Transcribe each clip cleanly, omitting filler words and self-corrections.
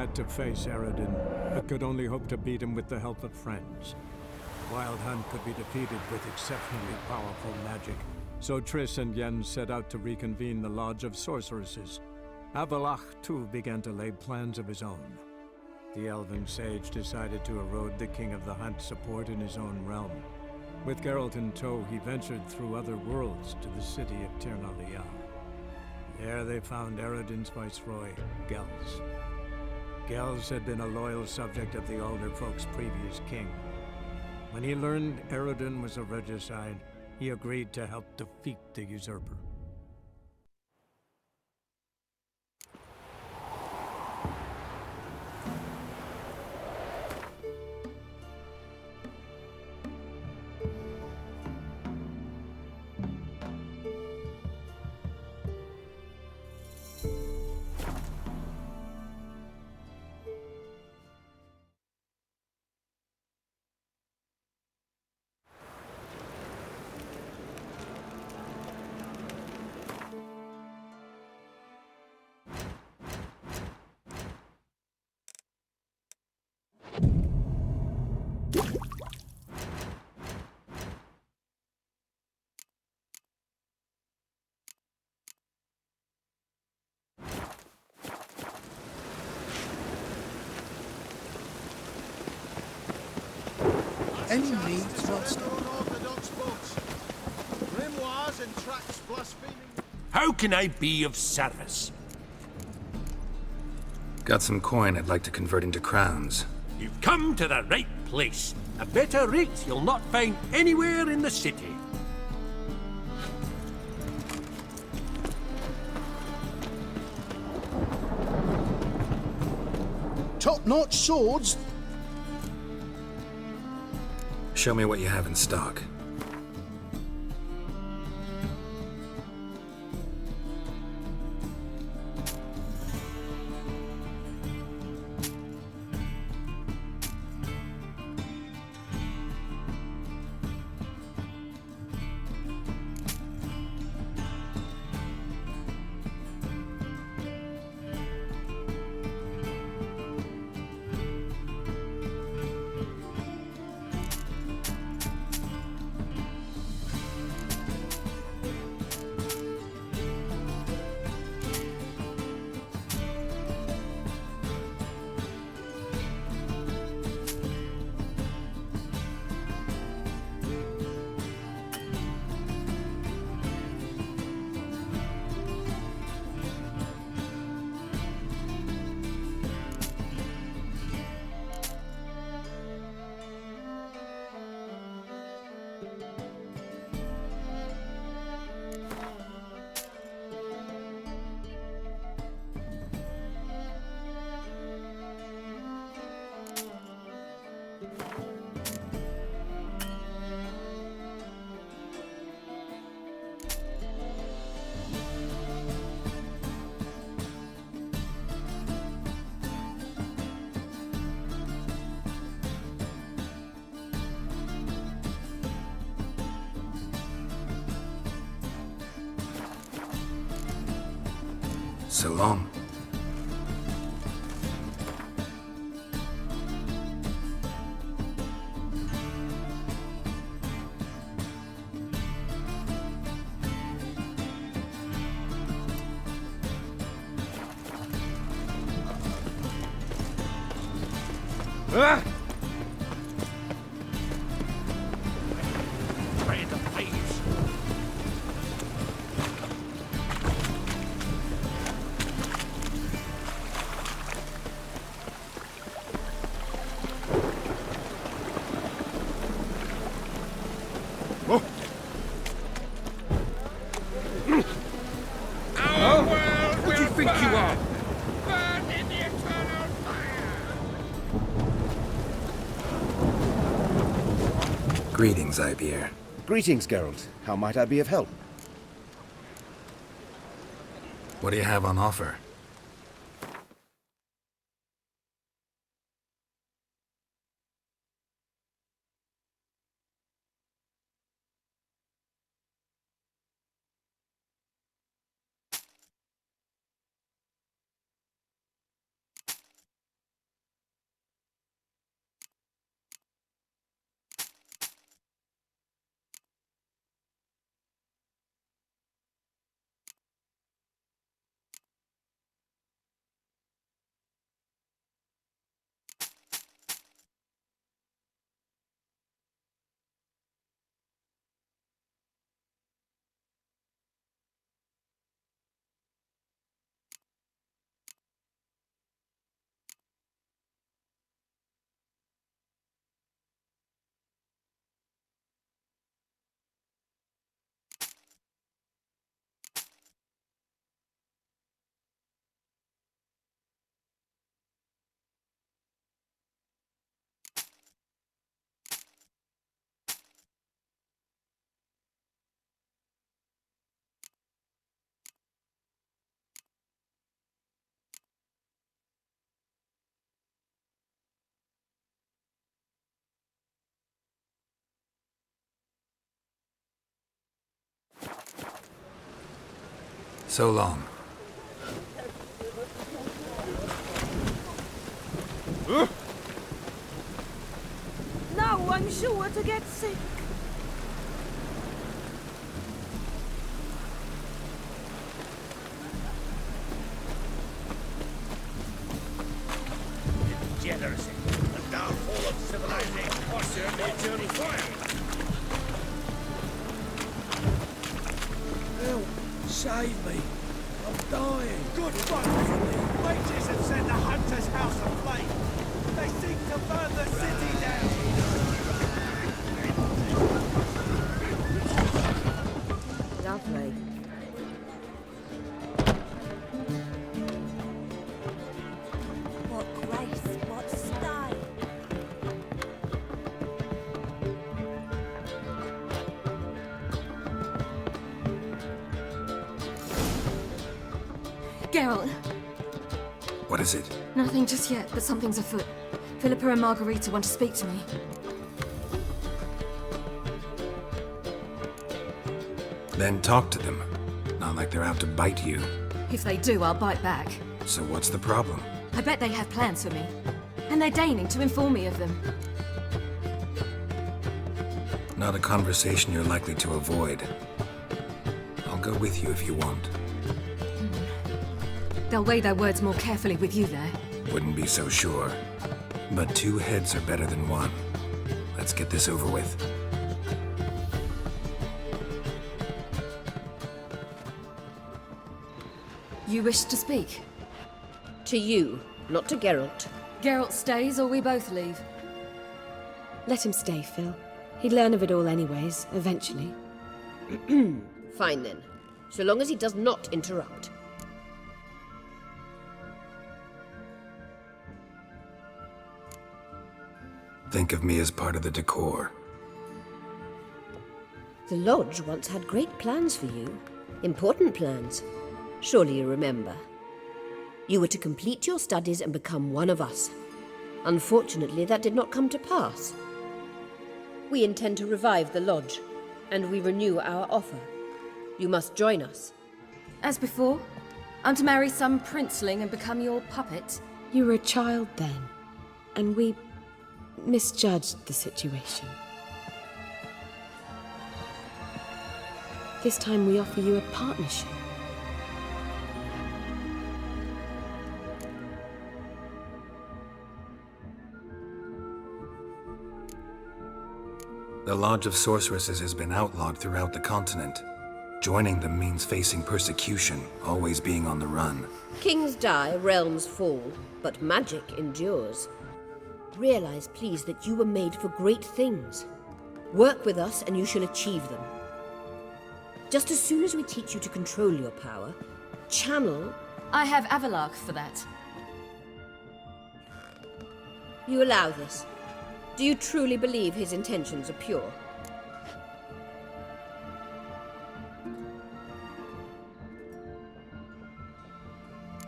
had to face Eredin, but could only hope to beat him with the help of friends. Wild Hunt could be defeated with exceptionally powerful magic, so Triss and Yen set out to reconvene the Lodge of Sorceresses. Avalach, too, began to lay plans of his own. The elven sage decided to erode the King of the Hunt's support in his own realm. With Geralt in tow, he ventured through other worlds to the city of Tirnalia. There they found Eredin's viceroy, Gels. Gels had been a loyal subject of the Alder Folk's previous king. When he learned Eredin was a regicide, he agreed to help defeat the usurper. Any need to not stop? How can I be of service? Got some coin I'd like to convert into crowns. You've come to the right place. A better rate you'll not find anywhere in the city. Top-notch swords? Show me what you have in stock. So long. Ah! Greetings, Ibeer. Greetings, Geralt. How might I be of help? What do you have on offer? So long. No, I'm sure to get sick. Degeneracy. The downfall of civilization. Corsair and the eternal fire. Help! Save me! I'm dying! Good fun for me. Wages have set the Hunter's house aflame. They seek to burn the city down. Lovely. What grace, what style. Geralt, What is it? nothing just yet, but something's afoot. Philippa and Margarita want to speak to me. Then talk to them. Not like they're out to bite you. If they do, I'll bite back. So what's the problem? I bet they have plans for me. And they're deigning to inform me of them. Not a conversation you're likely to avoid. I'll go with you if you want. They'll weigh their words more carefully with you there. Wouldn't be so sure. But 2 heads are better than 1. Let's get this over with. You wish to speak? To you, not to Geralt. Geralt stays or we both leave. Let him stay, Phil. He'd learn of it all anyways, eventually. Fine then. So long as he does not interrupt. Think of me as part of the decor. The Lodge once had great plans for you. Important plans. Surely you remember. You were to complete your studies and become one of us. Unfortunately, that did not come to pass. We intend to revive the Lodge, and we renew our offer. You must join us. As before, I'm to marry some princeling and become your puppet. You were a child then, and we misjudged the situation. This time we offer you a partnership. The Lodge of Sorceresses has been outlawed throughout the continent. Joining them means facing persecution, always being on the run. Kings die, realms fall, but magic endures. Realize, please, that you were made for great things. Work with us and you shall achieve them. Just as soon as we teach you to control your power, channel... I have Avalark for that. You allow this. Do you truly believe his intentions are pure?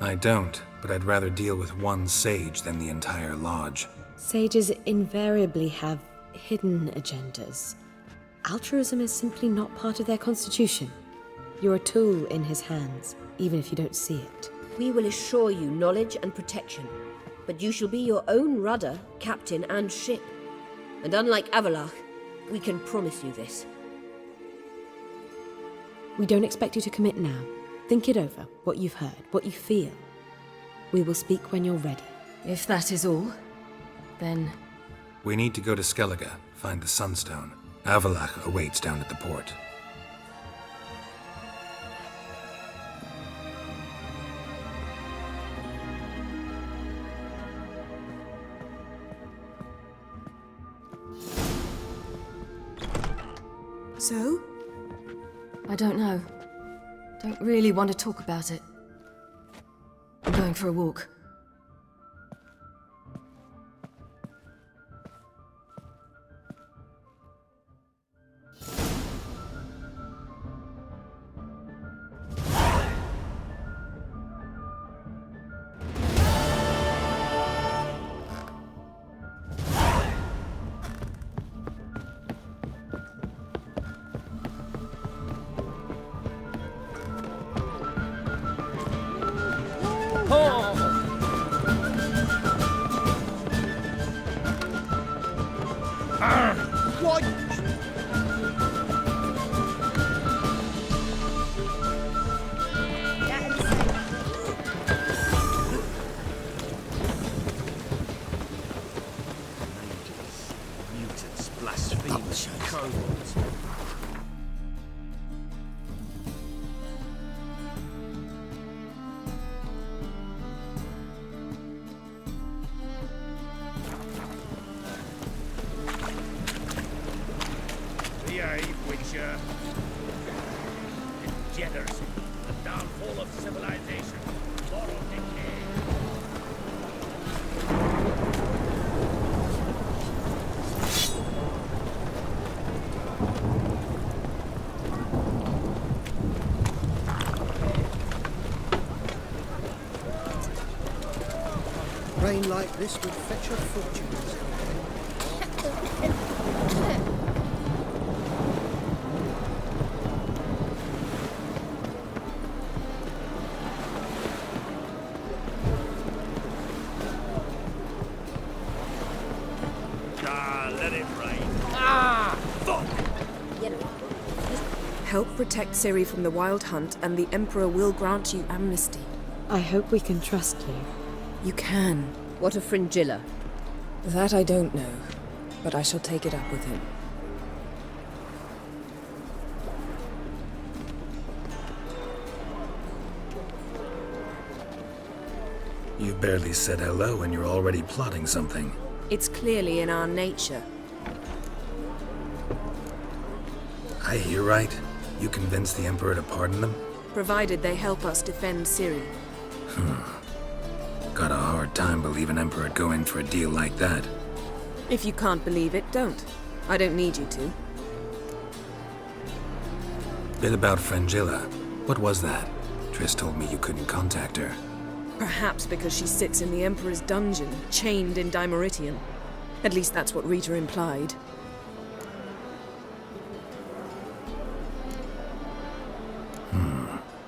I don't, but I'd rather deal with one sage than the entire lodge. Sages invariably have hidden agendas. Altruism is simply not part of their constitution. You're a tool in his hands, even if you don't see it. We will assure you knowledge and protection, but you shall be your own rudder, captain, and ship. And unlike Avalark, we can promise you this. We don't expect you to commit now. Think it over, what you've heard, what you feel. We will speak when you're ready. If that is all, then... We need to go to Skellige, find the Sunstone. Avalach awaits down at the port. So? I don't know. Don't really want to talk about it. I'm going for a walk. Mutants, blasphemers, cowards. Behave, Witcher. Degeneracy, the downfall of civilization, moral decay. Rain like this would fetch a fortune. Let it rain. Help protect Ciri from the Wild Hunt, and the Emperor will grant you amnesty. I hope we can trust you. You can. What of Fringilla? That I don't know, but I shall take it up with him. You've barely said hello and you're already plotting something. It's clearly in our nature. I hear right? You convinced the Emperor to pardon them? Provided they help us defend Ciri. Got a hard time believing Emperor'd go in for a deal like that. If you can't believe it, don't. I don't need you to. Bit about Fringilla. What was that? Triss told me you couldn't contact her. Perhaps because she sits in the Emperor's dungeon, chained in Dimeritium. At least that's what Rita implied.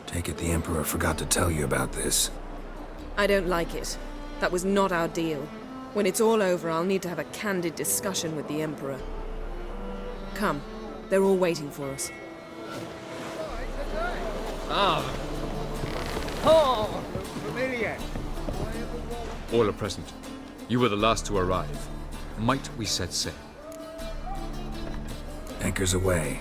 Take it the Emperor forgot to tell you about this. I don't like it. That was not our deal. When it's all over, I'll need to have a candid discussion with the Emperor. Come. They're all waiting for us. Oh, familiar. All are present. You were the last to arrive. Might we set sail? Anchors away.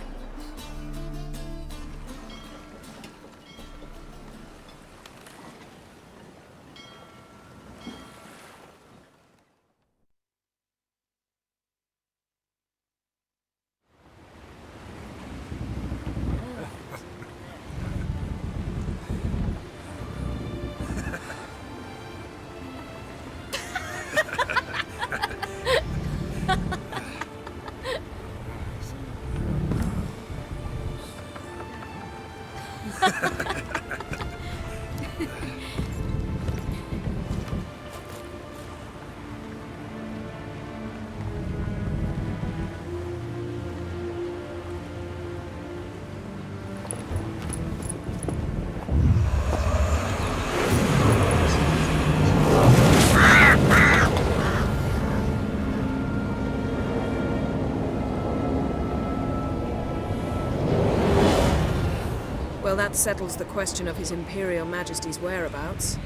Well, that settles the question of His Imperial Majesty's whereabouts.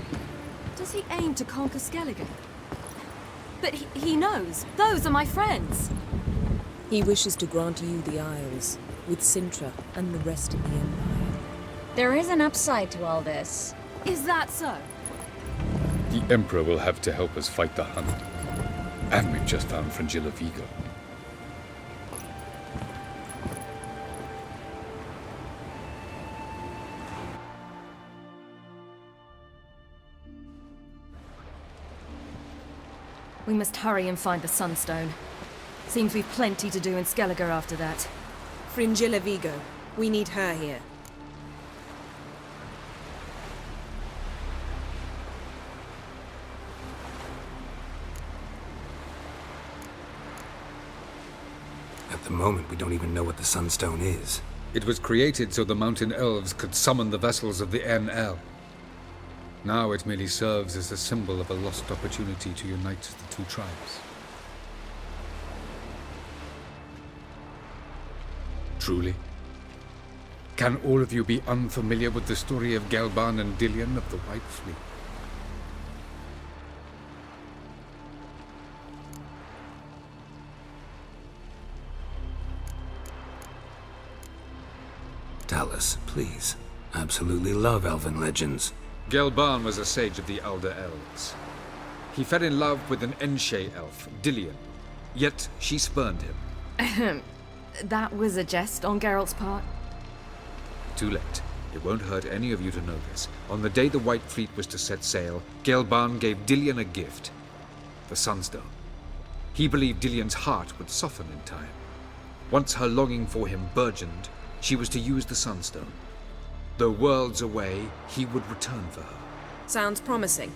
Does he aim to conquer Skellige? But he knows. Those are my friends. He wishes to grant you the Isles, with Sintra and the rest of the Empire. There is an upside to all this. Is that so? The Emperor will have to help us fight the Hunt. And we've just found Fringilla Vigo. We must hurry and find the Sunstone. Seems we've plenty to do in Skellige after that. Fringilla Vigo. We need her here. At the moment, we don't even know what the Sunstone is. It was created so the Mountain Elves could summon the vessels of the NL. Now it merely serves as a symbol of a lost opportunity to unite the two tribes. Truly? Can all of you be unfamiliar with the story of Gelban and Dillion of the White Fleet? Tell us, please. Absolutely love elven legends. Gelban was a sage of the Elder Elves. He fell in love with an Enshe elf, Dillion, yet she spurned him. That was a jest on Geralt's part. Too late. It won't hurt any of you to know this. On the day the White Fleet was to set sail, Gelban gave Dillion a gift. The Sunstone. He believed Dillion's heart would soften in time. Once her longing for him burgeoned, she was to use the Sunstone. Though worlds away, he would return for her. Sounds promising.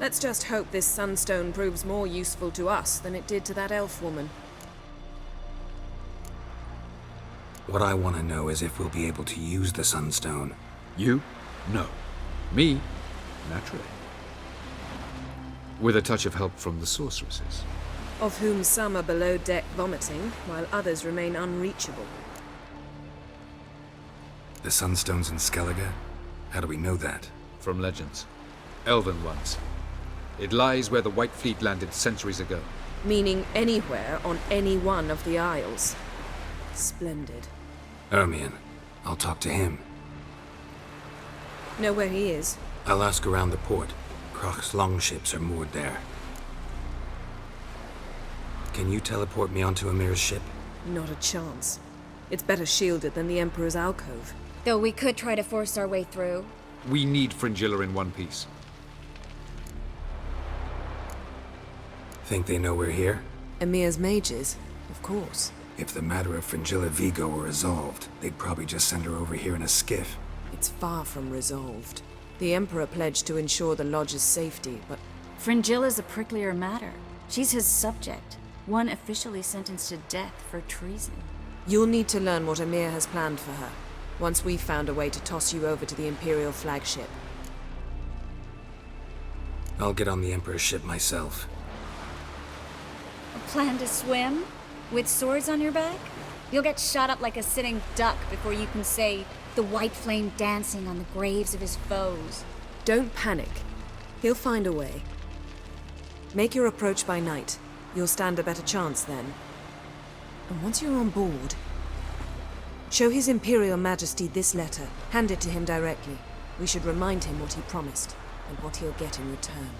Let's just hope this Sunstone proves more useful to us than it did to that elf woman. What I want to know is if we'll be able to use the Sunstone. You? No. Me? Naturally. With a touch of help from the sorceresses. Of whom some are below deck vomiting, while others remain unreachable. The Sunstone's in Skellige? How do we know that? From legends. Elven ones. It lies where the White Fleet landed centuries ago. Meaning anywhere on any one of the Isles. Splendid. Ermion. I'll talk to him. Know where he is? I'll ask around the port. Croc's longships are moored there. Can you teleport me onto Amir's ship? Not a chance. It's better shielded than the Emperor's alcove. Though we could try to force our way through. We need Fringilla in one piece. Think they know we're here? Emir's mages, of course. If the matter of Fringilla Vigo were resolved, they'd probably just send her over here in a skiff. It's far from resolved. The Emperor pledged to ensure the Lodge's safety, but... Fringilla's a pricklier matter. She's his subject, one officially sentenced to death for treason. You'll need to learn what Emir has planned for her, once we've found a way to toss you over to the Imperial flagship. I'll get on the Emperor's ship myself. A plan to swim? With swords on your back? You'll get shot up like a sitting duck before you can say, the white flame dancing on the graves of his foes. Don't panic. He'll find a way. Make your approach by night. You'll stand a better chance then. And once you're on board, show His Imperial Majesty this letter. Hand it to him directly. We should remind him what he promised, and what he'll get in return.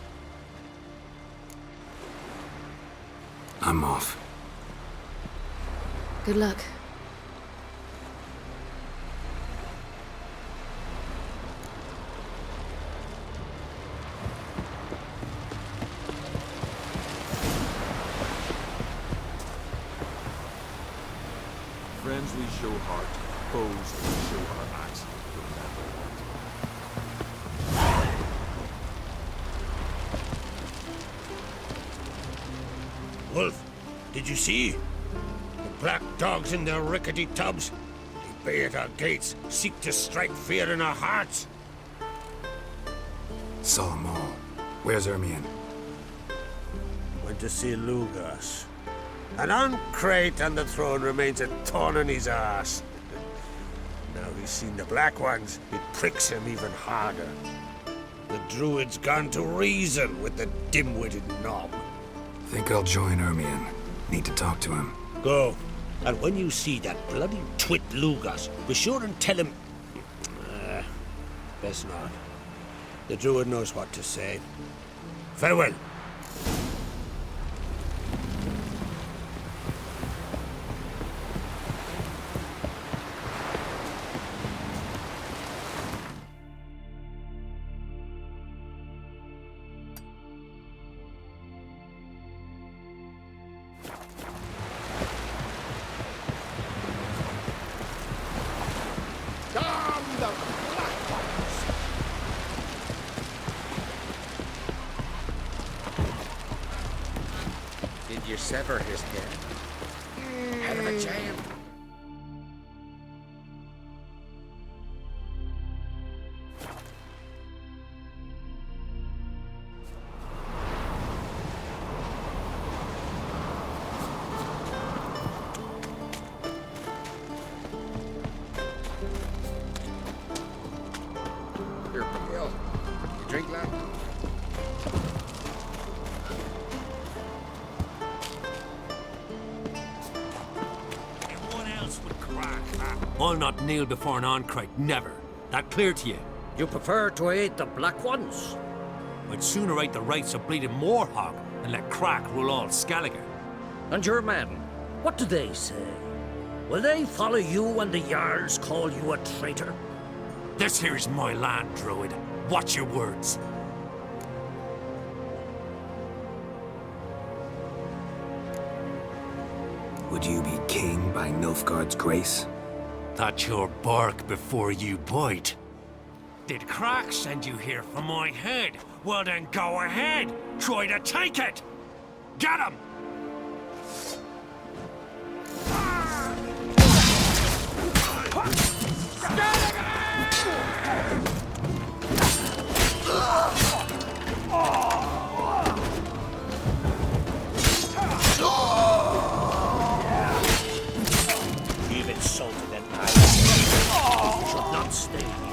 I'm off. Good luck. Friends we show heart, foes we show our axe. Wolf, did you see? The black dogs in their rickety tubs. They bay at our gates, seek to strike fear in our hearts. Saw them all. Where's Ermion? Went to see Lugas. And on Crate on the throne remains a thorn in his ass. Now he's seen the Black Ones, it pricks him even harder. The Druid's gone to reason with the dim-witted knob. Think I'll join Ermion. Need to talk to him. Go. And when you see that bloody twit Lugas, be sure and tell him... best not. The Druid knows what to say. Farewell. Did you sever his head? Head of a giant. I'll not kneel before an Ancrate, never. That clear to you? You prefer to aid the Black Ones? I'd sooner aid the rights of bleeding Moorhog than let Crack rule all Skelliger. And your men, what do they say? Will they follow you when the Jarls call you a traitor? This here's my land, Druid. Watch your words. Would you be king by Nilfgaard's grace? That's your bark before you bite. Did Crack send you here for my head? Well then go ahead. Try to take it. Get him! You've insulted an ally. You should not stay here.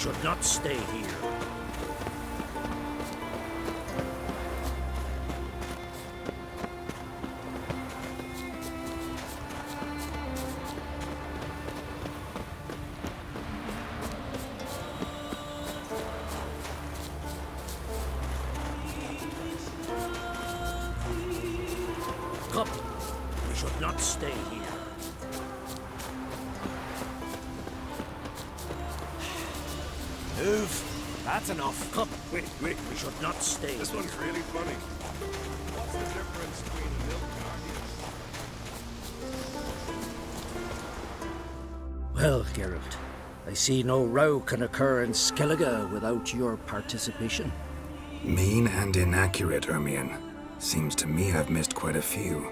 should not stay here. Come, we should not stay here. Move. That's enough. Come, wait, we should not stay. This one's really funny. What's the difference between milk guardians? Well, Geralt, I see no row can occur in Skellige without your participation. Mean and inaccurate, Ermion. Seems to me I've missed quite a few.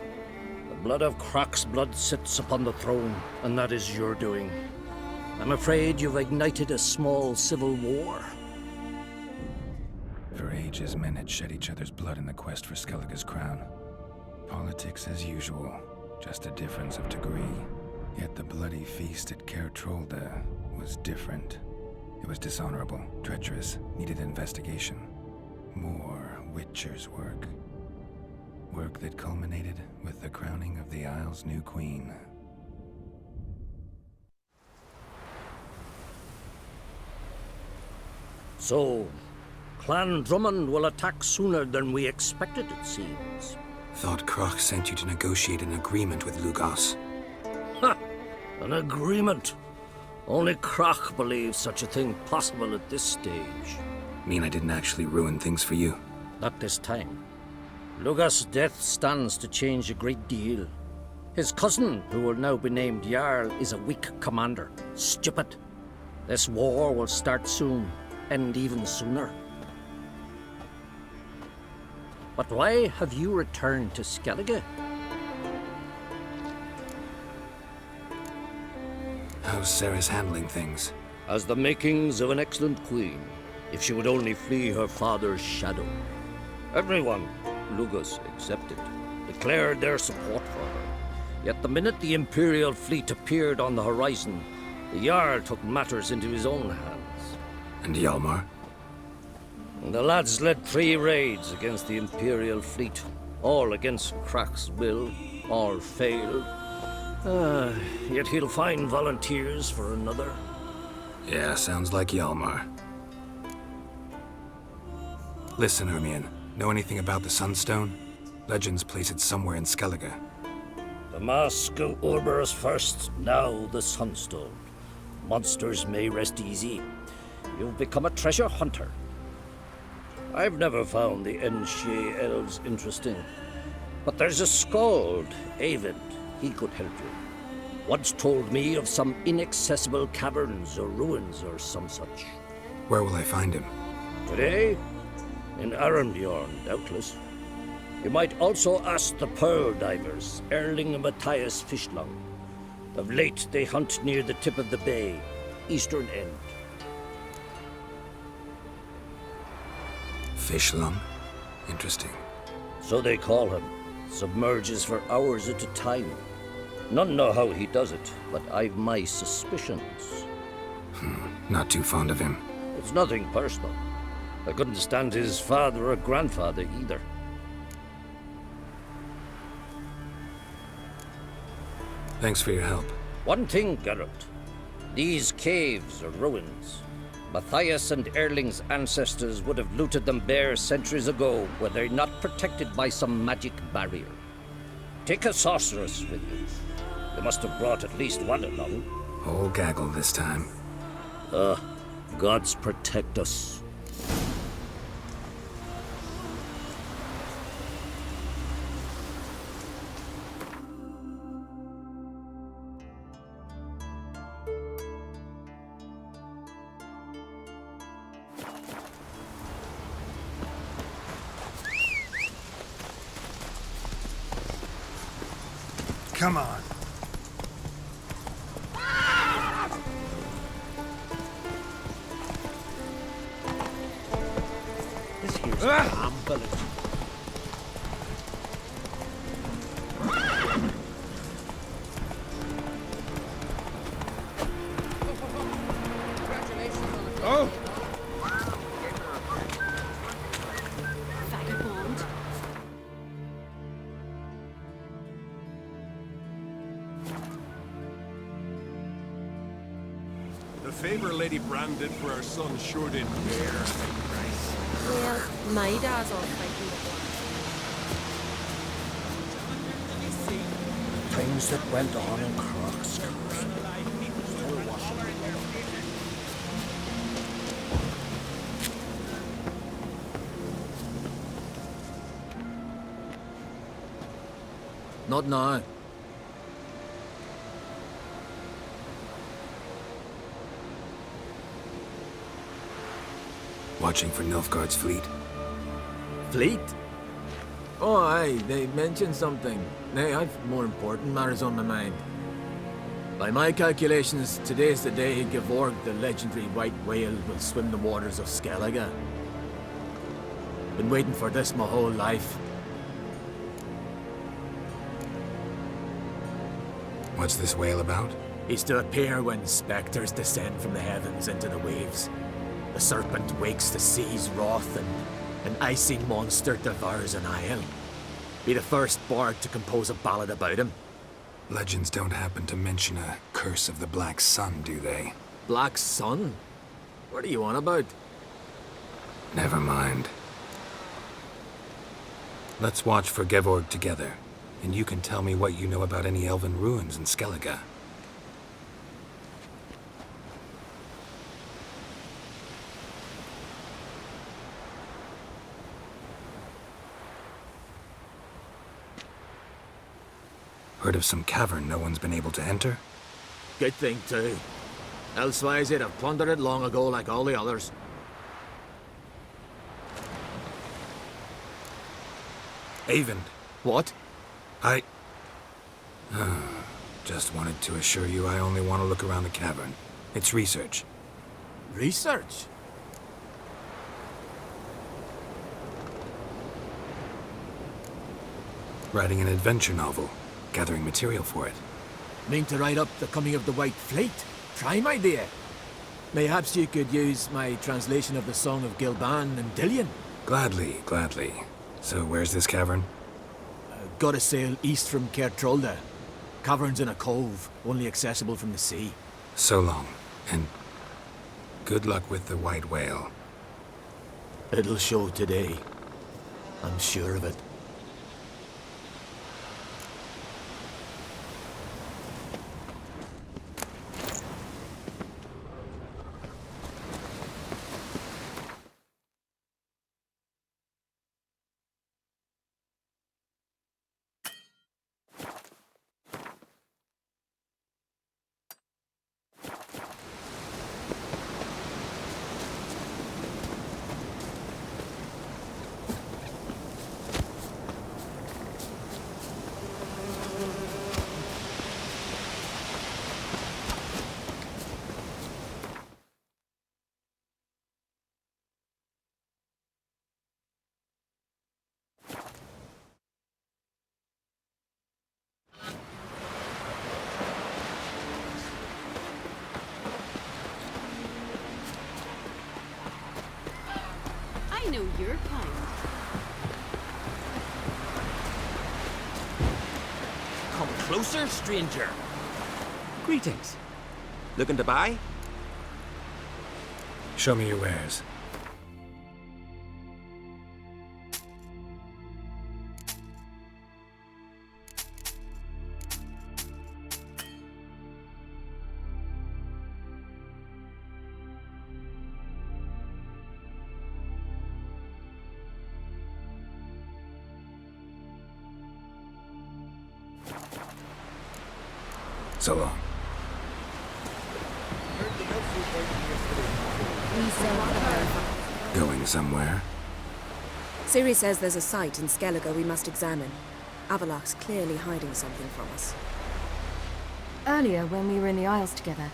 The blood of Croc's blood sits upon the throne, and that is your doing. I'm afraid you've ignited a small civil war. For ages, men had shed each other's blood in the quest for Skellige's crown. Politics as usual, just a difference of degree. Yet the bloody feast at Caer Trolda was different. It was dishonorable, treacherous, needed investigation. More Witcher's work. Work that culminated with the crowning of the Isle's new queen. So, Clan Drummond will attack sooner than we expected, it seems. Thought Croc sent you to negotiate an agreement with Lugos. Ha! An agreement? Only Croc believes such a thing possible at this stage. Mean I didn't actually ruin things for you? Not this time. Lugos' death stands to change a great deal. His cousin, who will now be named Jarl, is a weak commander. Stupid. This war will start soon, end even sooner. But why have you returned to Skellige? How's Sarah's handling things? Has the makings of an excellent queen, if she would only flee her father's shadow. Everyone, Lugos excepted, declared their support for her. Yet the minute the Imperial fleet appeared on the horizon, the Jarl took matters into his own hands. And Hjalmar? The lads led 3 raids against the Imperial fleet, all against Croc's will, all failed. Yet he'll find volunteers for another. Yeah, sounds like Hjalmar. Listen, Ermion, know anything about the Sunstone? Legends place it somewhere in Skellige. The mask of Orberus first, now the Sunstone. Monsters may rest easy. You've become a treasure hunter. I've never found the Enshe elves interesting. But there's a skald, Avid. He could help you. Once told me of some inaccessible caverns or ruins or some such. Where will I find him? Today? In Arendbjorn, doubtless. You might also ask the pearl divers, Erling and Matthias Fishlung. Of late, they hunt near the tip of the bay, eastern end. Fishlung? Interesting. So they call him. Submerges for hours at a time. None know how he does it, but I've my suspicions. Not too fond of him. It's nothing personal. I couldn't stand his father or grandfather either. Thanks for your help. One thing, Geralt. These caves are ruins. Matthias and Erling's ancestors would have looted them bare centuries ago were they not protected by some magic barrier. Take a sorceress with you. You must have brought at least one along. Whole gaggle this time. Gods protect us. Come on. This here's a calm village. Oh, favor Lady Brand did for her son sure didn't bear a big price. Well, my dad's all fighting the Things that went on in Croc's Castle. Not now. Watching for Nilfgaard's fleet. Fleet? Oh, aye, they mentioned something. Nay, I've more important matters on my mind. By my calculations, today's the day Gevorg, the legendary white whale, will swim the waters of Skellige. Been waiting for this my whole life. What's this whale about? He's to appear when spectres descend from the heavens into the waves. The serpent wakes the sea's wrath, and an icy monster devours an isle. Be the first bard to compose a ballad about him. Legends don't happen to mention a curse of the Black Sun, do they? Black Sun? What are you on about? Never mind. Let's watch for Gevorg together, and you can tell me what you know about any elven ruins in Skellige. Heard of some cavern no one's been able to enter? Good thing, too. Elsewise, they'd have plundered it long ago like all the others. Avon. What? I... Just wanted to assure you I only want to look around the cavern. It's research. Research? Writing an adventure novel. Gathering material for it. Mean to write up the coming of the White Fleet? Prime idea. Mayhaps you could use my translation of the Song of Gilban and Dillion? Gladly, gladly. So where's this cavern? Gotta sail east from Kertrolda. Cavern's in a cove, only accessible from the sea. So long, and good luck with the white whale. It'll show today. I'm sure of it. I know your kind. Come closer, stranger. Greetings. Looking to buy? Show me your wares. So long. Going somewhere? Ciri says there's a site in Skellige we must examine. Avalach's clearly hiding something from us. Earlier, when we were in the Isles together,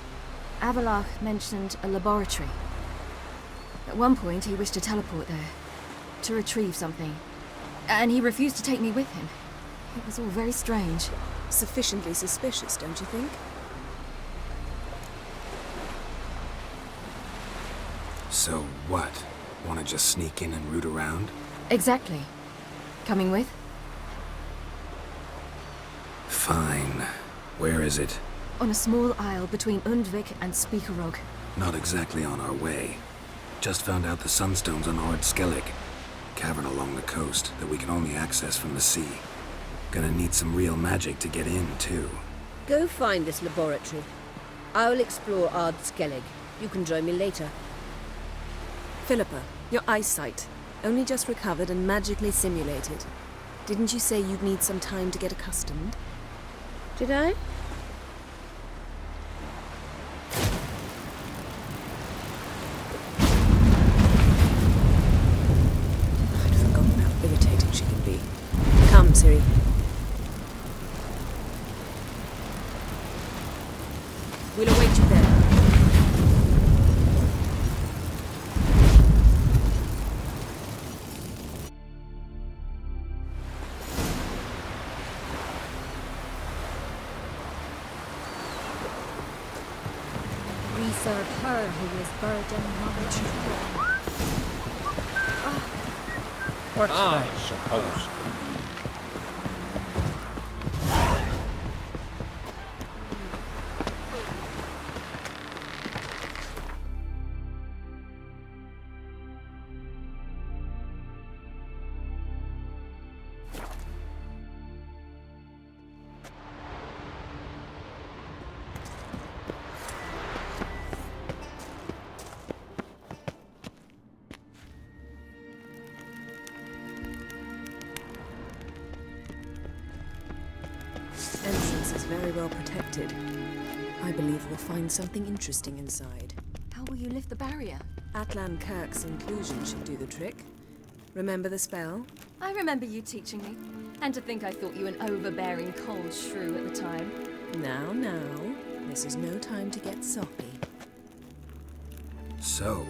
Avalach mentioned a laboratory. At one point, he wished to teleport there, to retrieve something. And he refused to take me with him. It was all very strange. Sufficiently suspicious, don't you think? So what? Want to just sneak in and root around? Exactly. Coming with? Fine. Where is it? On a small isle between Undvik and Speakerog. Not exactly on our way. Just found out the sunstone's on Ord Skellig, a cavern along the coast that we can only access from the sea. Gonna need some real magic to get in, too. Go find this laboratory. I'll explore Ard Skellig. You can join me later. Philippa, your eyesight. Only just recovered and magically simulated. Didn't you say you'd need some time to get accustomed? Did I? I'd forgotten how irritating she can be. Come, Ciri. We'll await you there. We serve her who is burdened mother to What's that, suppose? Entrance is very well protected. I believe we'll find something interesting inside. How will you lift the barrier? Atlan Kirk's inclusion should do the trick. Remember the spell? I remember you teaching me. And to think I thought you an overbearing cold shrew at the time. Now, this is no time to get soppy. So,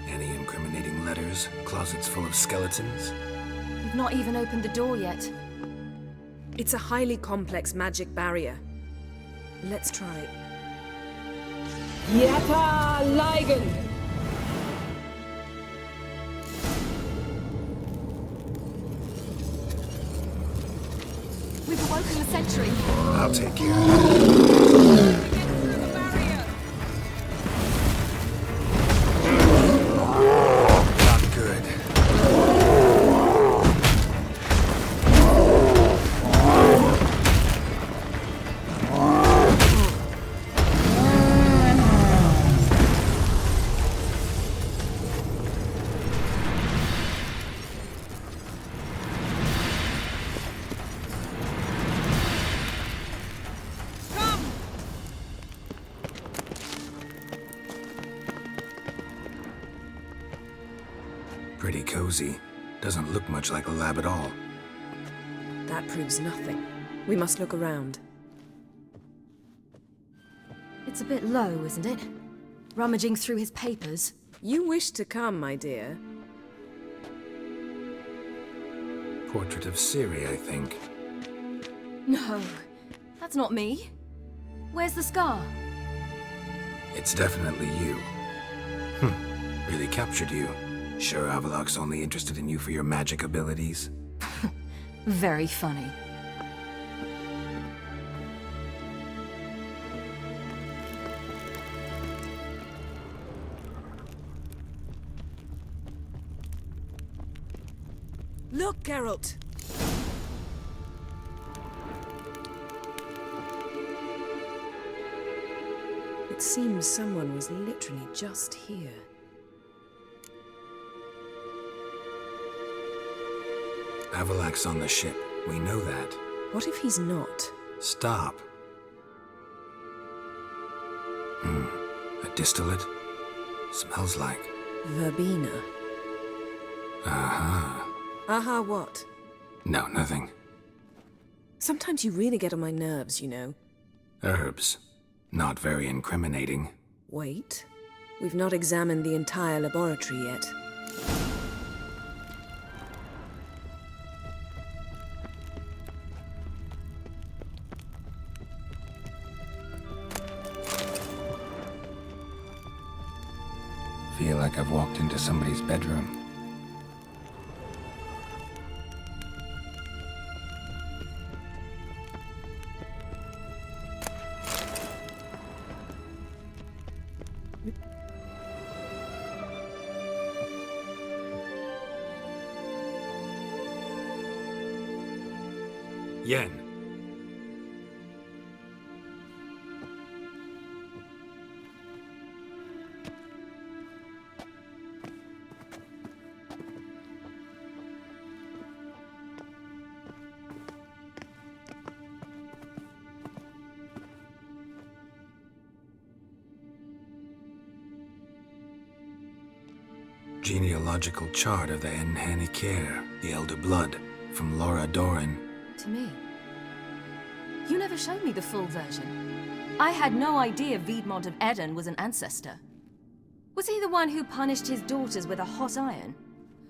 any incriminating letters? Closets full of skeletons? You've not even opened the door yet. It's a highly complex magic barrier. Let's try. Yeta Ligen! We've awoken the sentry. I'll take care of it. Pretty cozy. Doesn't look much like a lab at all. That proves nothing. We must look around. It's a bit low, isn't it? Rummaging through his papers. You wish to come, my dear. Portrait of Ciri, I think. No, that's not me. Where's the scar? It's definitely you. Really captured you. Sure Avalok's only interested in you for your magic abilities? Very funny. Look, Geralt! It seems someone was literally just here. Avalok's on the ship. We know that. What if he's not? Stop. A distillate? Smells like... Verbena. Aha. Aha what? No, nothing. Sometimes you really get on my nerves, you know. Herbs. Not very incriminating. Wait. We've not examined the entire laboratory yet. Feel like I've walked into somebody's bedroom. Yen. Genealogical chart of the Enhanikir, the Elder Blood, from Laura Doran. To me. You never showed me the full version. I had no idea Viedmont of Eden was an ancestor. Was he the one who punished his daughters with a hot iron?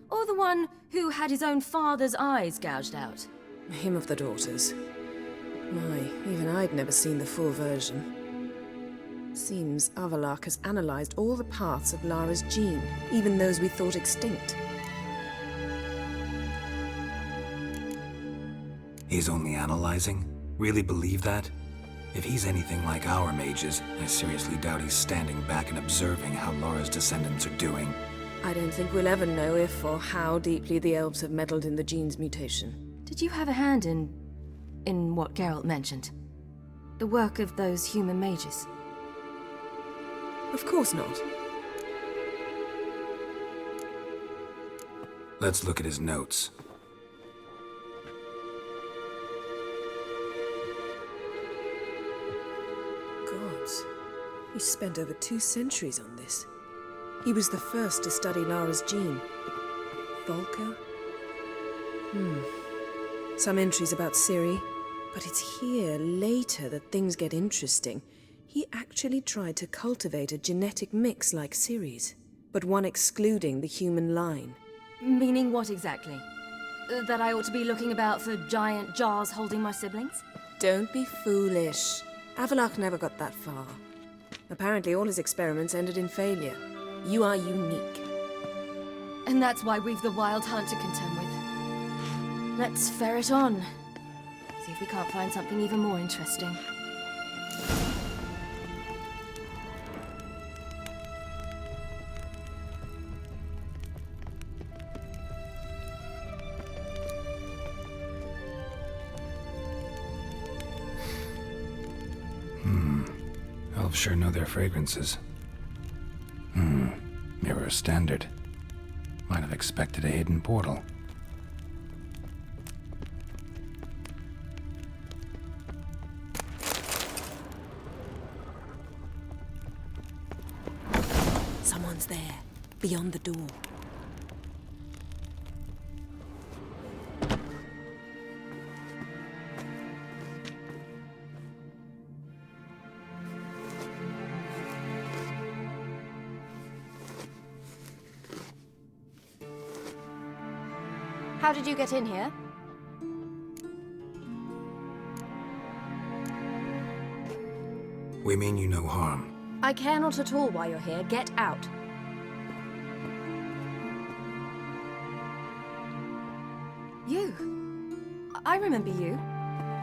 Or the one who had his own father's eyes gouged out? Him of the daughters. My, even I'd never seen the full version. Seems Avallac'h has analyzed all the paths of Lara's gene, even those we thought extinct. He's only analyzing? Really believe that? If he's anything like our mages, I seriously doubt he's standing back and observing how Laura's descendants are doing. I don't think we'll ever know if or how deeply the elves have meddled in the gene's mutation. Did you have a hand in what Geralt mentioned? The work of those human mages? Of course not. Let's look at his notes. Gods. He spent over 2 centuries on this. He was the first to study Lara's gene. Volker? Some entries about Ciri, but it's here, later, that things get interesting. He actually tried to cultivate a genetic mix like Ciri's, but one excluding the human line. Meaning what exactly? That I ought to be looking about for giant jars holding my siblings? Don't be foolish. Avallac'h never got that far. Apparently all his experiments ended in failure. You are unique. And that's why we've the Wild Hunt to contend with. Let's ferret on. See if we can't find something even more interesting. Elves sure know their fragrances. Mirror standard. Might have expected a hidden portal. Someone's there, beyond the door. How did you get in here? We mean you no harm. I care not at all why you're here. Get out. You. I remember you.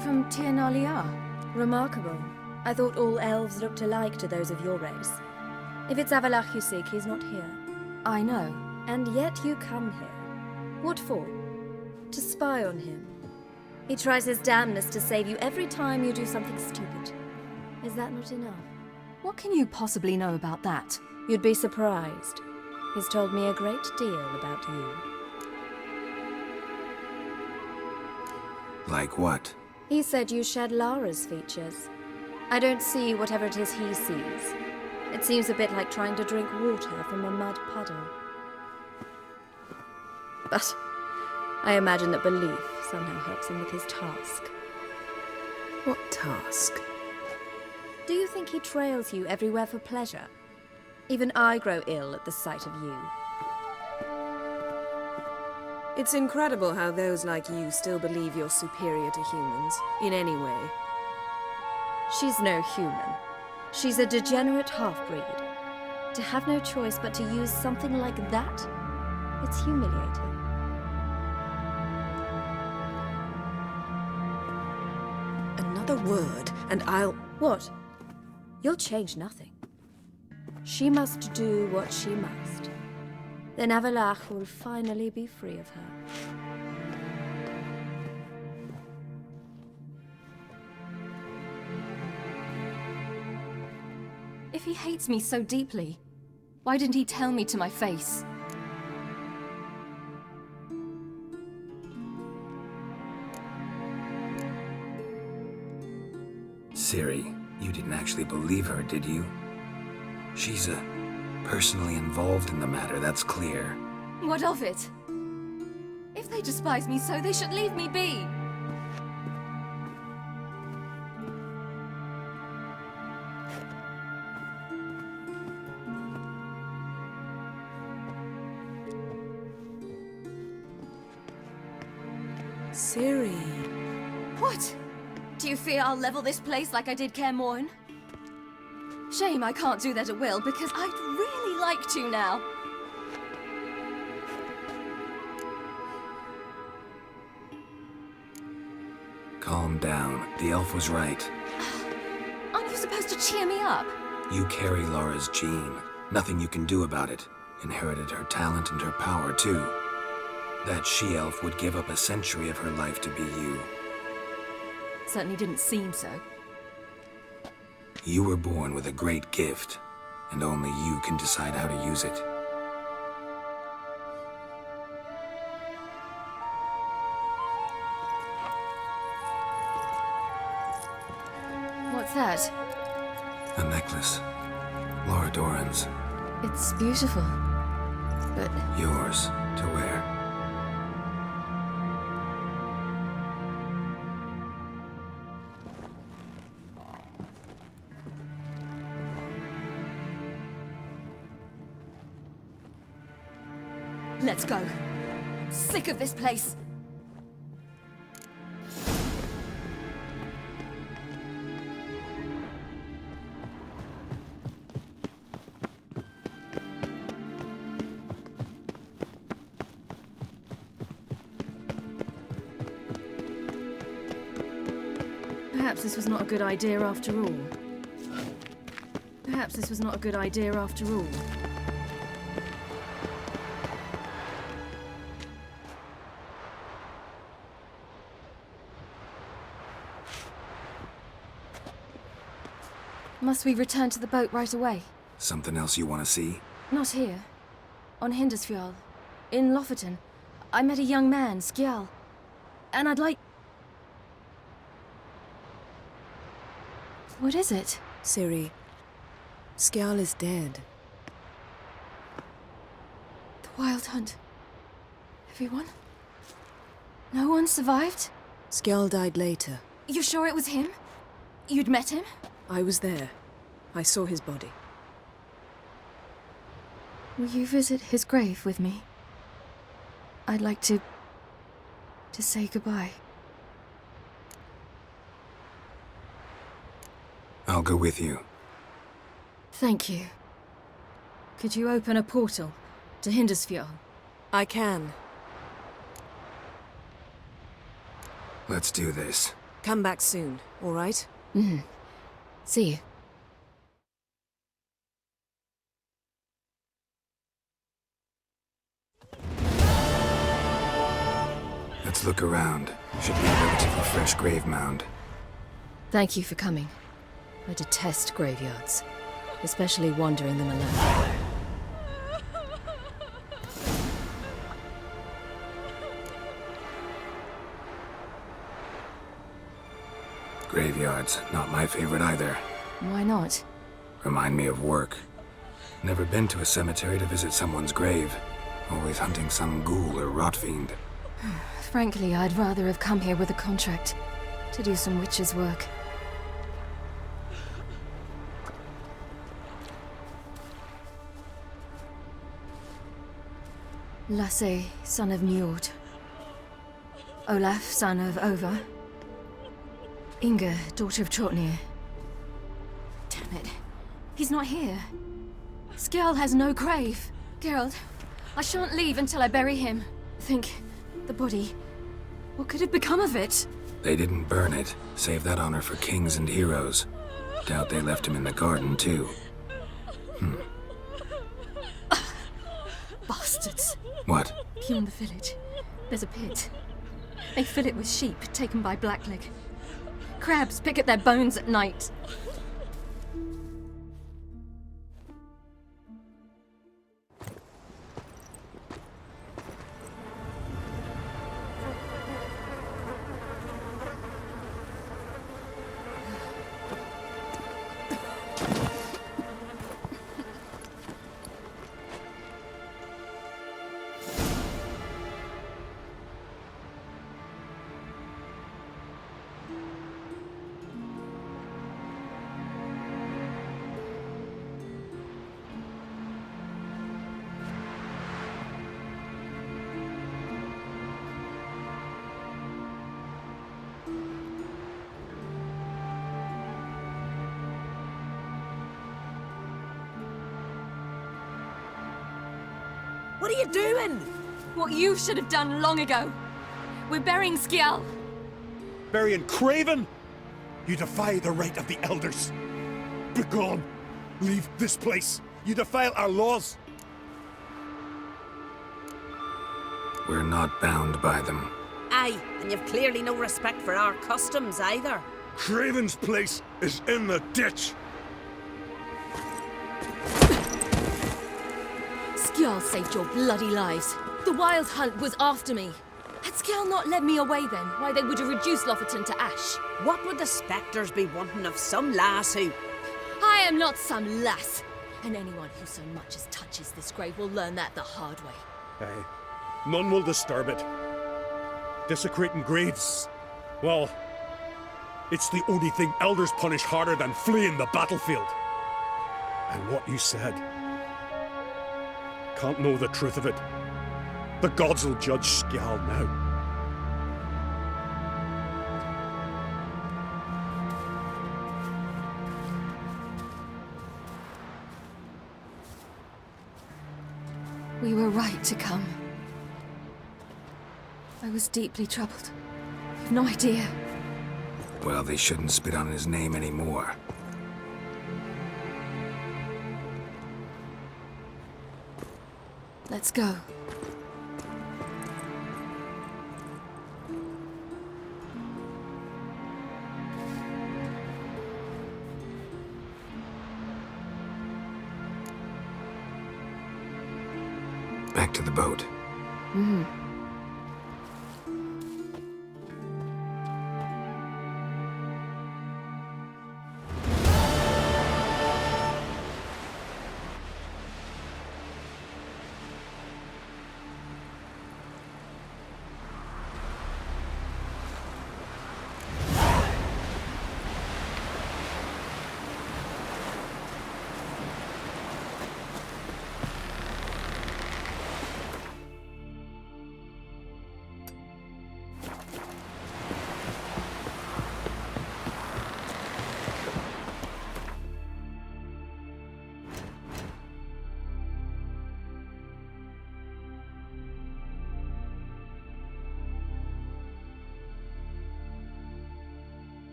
From Tir Nalia. Remarkable. I thought all elves looked alike to those of your race. If it's Avallac'h you seek, he's not here. I know. And yet you come here. What for? To spy on him. He tries his damnedest to save you every time you do something stupid. Is that not enough? What can you possibly know about that? You'd be surprised. He's told me a great deal about you. Like what? He said you shared Lara's features. I don't see whatever it is he sees. It seems a bit like trying to drink water from a mud puddle. But I imagine that belief somehow helps him with his task. What task? Do you think he trails you everywhere for pleasure? Even I grow ill at the sight of you. It's incredible how those like you still believe you're superior to humans, in any way. She's no human. She's a degenerate half-breed. To have no choice but to use something like that, it's humiliating. Another word, and I'll... What? You'll change nothing. She must do what she must. Then Avallac'h will finally be free of her. If he hates me so deeply, why didn't he tell me to my face? Ciri, you didn't actually believe her, did you? She's personally involved in the matter, that's clear. What of it? If they despise me so, they should leave me be. Ciri. What? Do you fear I'll level this place like I did Kaer Morhen? Shame I can't do that at will, because I'd really like to now. Calm down. The elf was right. Aren't you supposed to cheer me up? You carry Laura's gene. Nothing you can do about it. Inherited her talent and her power, too. That she-elf would give up a century of her life to be you. Certainly didn't seem so. You were born with a great gift, and only you can decide how to use it. What's that? A necklace. Laura Doran's. It's beautiful, but... Yours to wear. Let's go. I'm sick of this place. Perhaps this was not a good idea after all. Perhaps this was not a good idea after all. Must we return to the boat right away? Something else you want to see? Not here. On Hindisfjall. In Lofoten. I met a young man, Skjal. And I'd like... What is it? Ciri, Skjal is dead. The Wild Hunt. Everyone? No one survived? Skjal died later. You sure it was him? You'd met him? I was there. I saw his body. Will you visit his grave with me? I'd like to say goodbye. I'll go with you. Thank you. Could you open a portal to Hindisfjall? I can. Let's do this. Come back soon, all right? Mm-hmm. See you. Let's look around. Should be a relatively fresh grave mound. Thank you for coming. I detest graveyards, especially wandering them alone. Graveyards, not my favorite either. Why not? Remind me of work. Never been to a cemetery to visit someone's grave. Always hunting some ghoul or rot fiend. Frankly, I'd rather have come here with a contract to do some witch's work. Lasse, son of Njord. Olaf, son of Ova. Inga, daughter of Trotnir. Damn it. He's not here. Skjal has no grave. Geralt, I shan't leave until I bury him. Think, the body. What could have become of it? They didn't burn it. Save that honor for kings and heroes. Doubt they left him in the garden, too. Bastards. What? Beyond the village, there's a pit. They fill it with sheep taken by Blackleg. Crabs pick at their bones at night. What are you doing? What you should have done long ago. We're burying Skjal. Burying Craven? You defy the right of the elders. Begone! Leave this place. You defile our laws. We're not bound by them. Aye, and you've clearly no respect for our customs either. Craven's place is in the ditch. Skjal saved your bloody lives. The Wild Hunt was after me. Had Skjal not led me away then, why they would have reduced Lofferton to ash. What would the spectres be wanting of some lass who... I am not some lass. And anyone who so much as touches this grave will learn that the hard way. Aye. None will disturb it. Desecrating graves, well, it's the only thing elders punish harder than fleeing the battlefield. And what you said, can't know the truth of it. The gods will judge Skjal now. We were right to come. I was deeply troubled. You've no idea. Well, they shouldn't spit on his name anymore. Let's go. Back to the boat. Mm-hmm.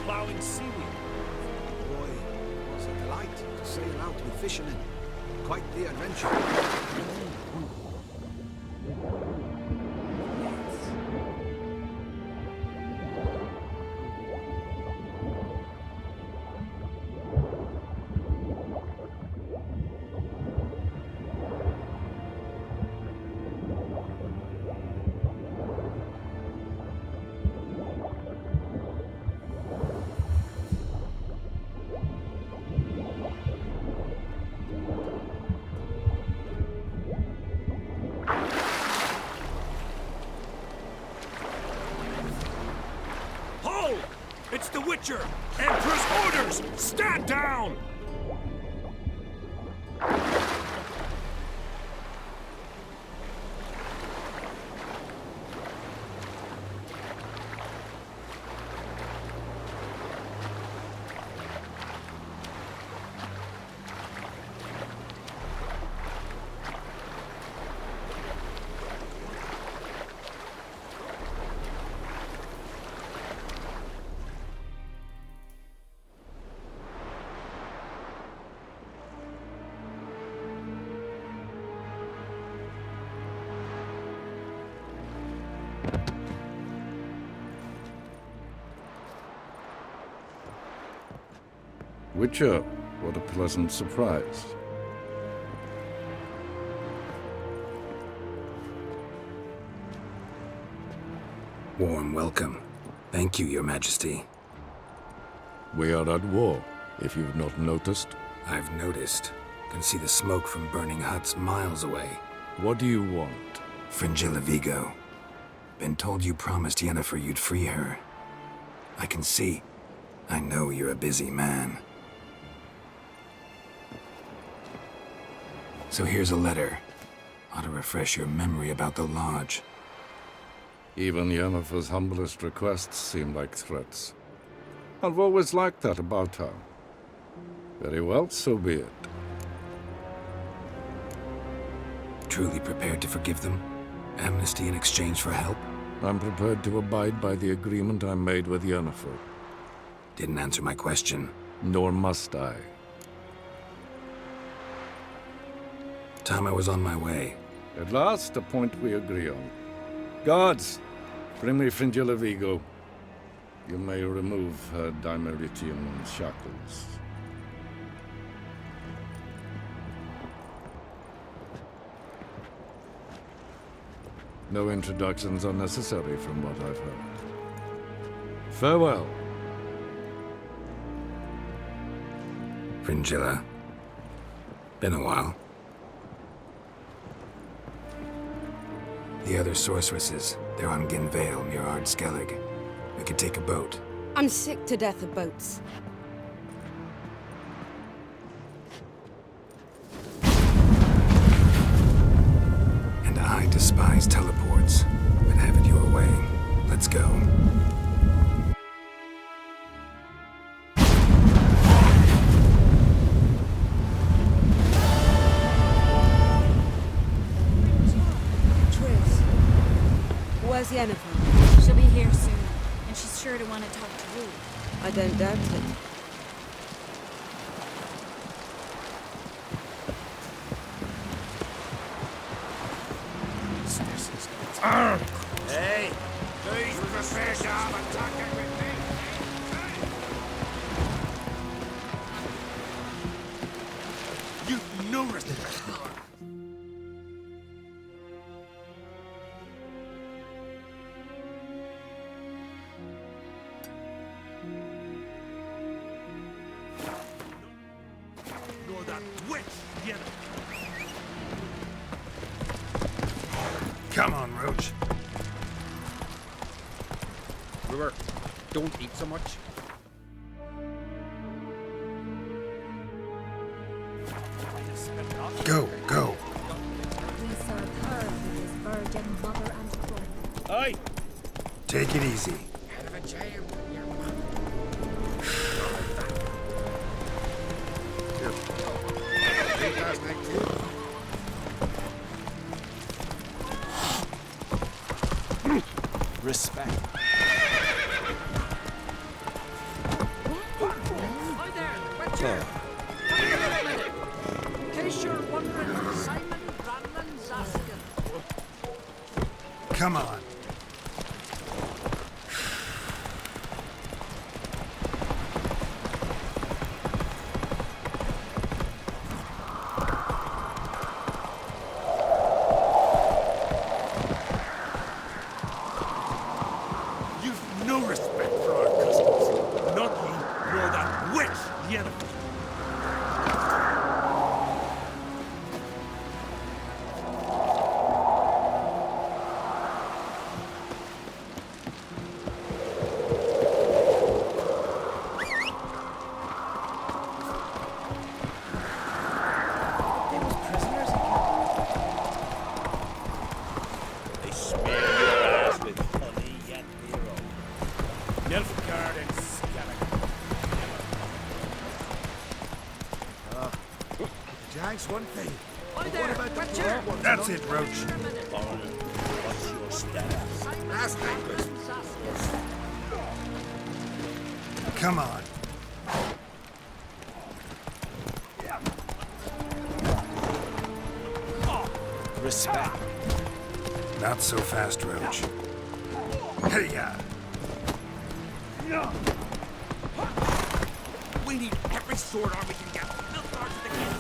plowing seaweed. Boy, it was a delight to sail out with fishermen. Quite the adventure. It's the Witcher! Emperor's orders! Stand down! Witcher, what a pleasant surprise. Warm welcome. Thank you, Your Majesty. We are at war, if you've not noticed. I've noticed. Can see the smoke from burning huts miles away. What do you want? Fringilla Vigo. Been told you promised Yennefer you'd free her. I can see. I know you're a busy man. So here's a letter. Ought to refresh your memory about the Lodge. Even Yennefer's humblest requests seem like threats. I've always liked that about her. Very well, so be it. Truly prepared to forgive them? Amnesty in exchange for help? I'm prepared to abide by the agreement I made with Yennefer. Didn't answer my question. Nor must I. Time I was on my way. At last, a point we agree on. Guards, bring me Fringilla Vigo. You may remove her Dimeritian shackles. No introductions are necessary from what I've heard. Farewell. Fringilla. Been a while. The other sorceresses, they're on Ginvale near Ard-Skellig. We could take a boat. I'm sick to death of boats. And I despise teleports, but have it your way. Let's go. Where's Yennefer? She'll be here soon, and she's sure to want to talk to you. I don't doubt it. Hey, please prepare to have attacking with me. You know respect. Come on, Roach. Brewer, don't eat so much. Go, go. We serve her who is virgin, mother, and queen. Aye. Take it easy. Out of a jail. Respect. Corsair. In case you're wondering, Simon Branlon's asking. Come on. You've no respect for our customs. Not you, nor that witch, Yennefer. They smear your ass with honey and hero. Nilfgaard and Skellig. Jags, one thing. Hi What about the Witcher. poor ones? That's it, Roach. What's your status? Last night, Come on. Respect. Not so fast, Roach. Hey-ya! We need every sword arm we can get. Nilfgaard's the key.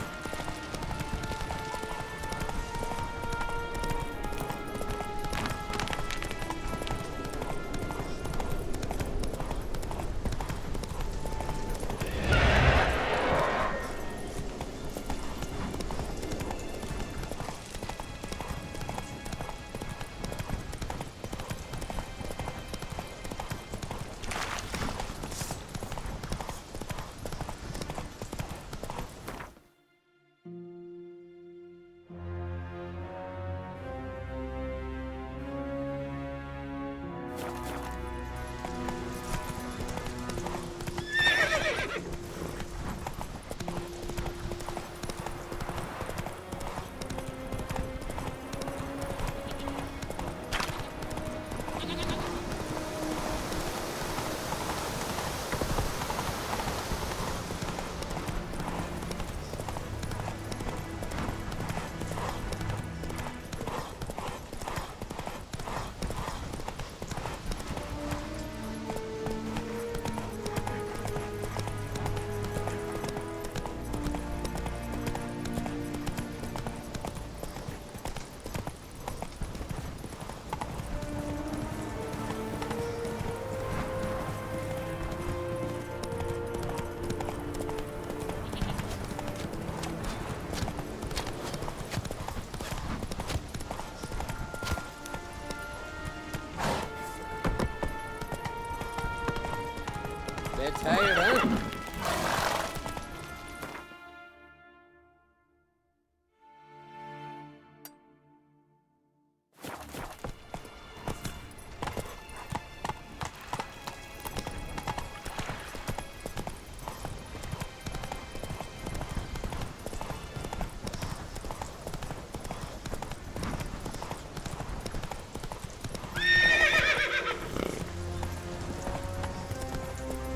Bit tired, huh?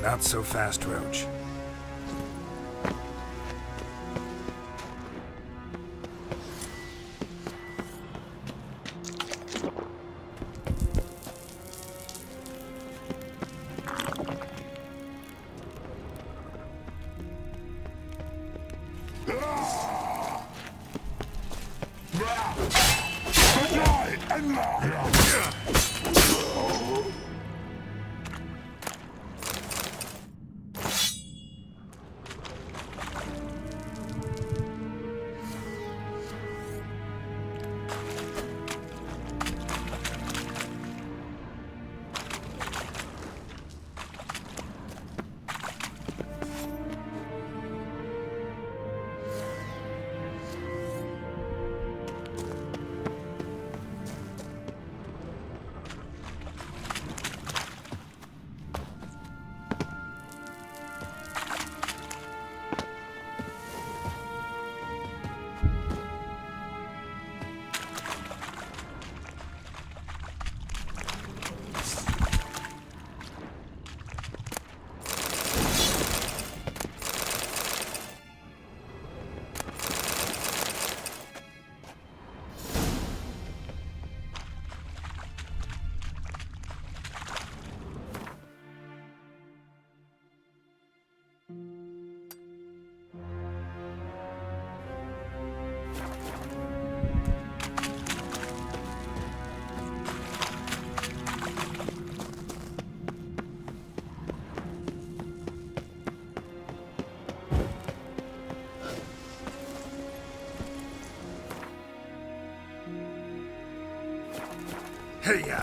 Not so fast, Roach. Hey, ya!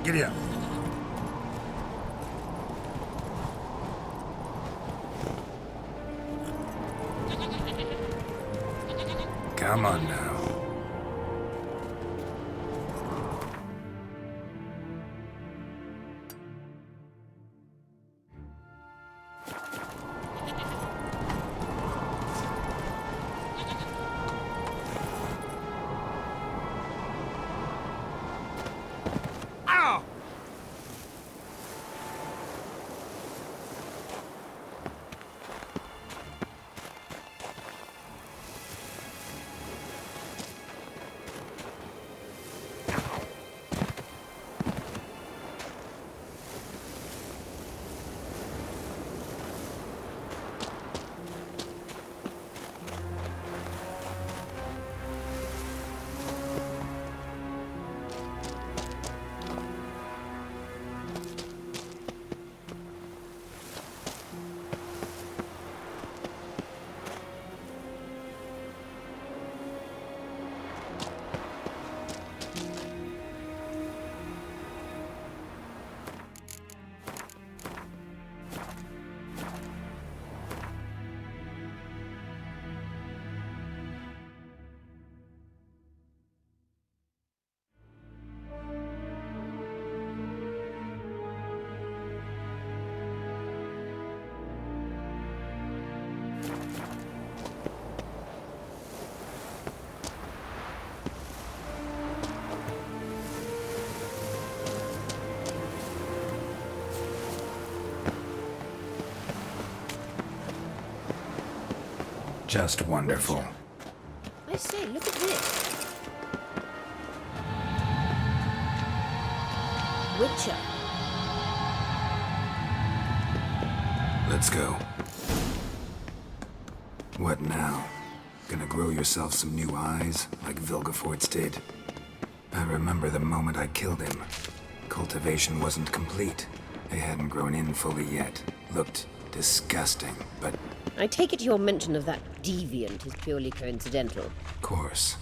Giddy up. Come on now. Ow! Just wonderful. I say, look at this. Witcher. Let's go. What now? Gonna grow yourself some new eyes, like Vilgefortz did? I remember the moment I killed him. Cultivation wasn't complete. They hadn't grown in fully yet. Looked disgusting, but... I take it your mention of that deviant is purely coincidental. Of course.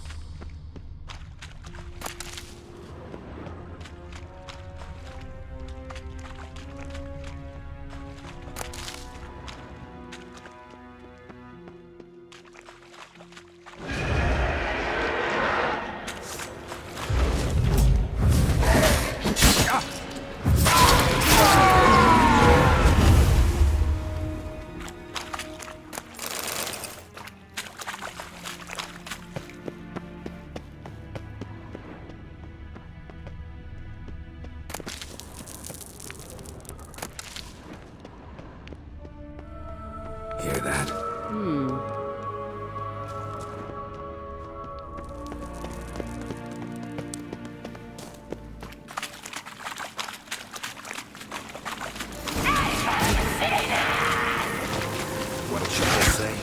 Hear that? What did you just say?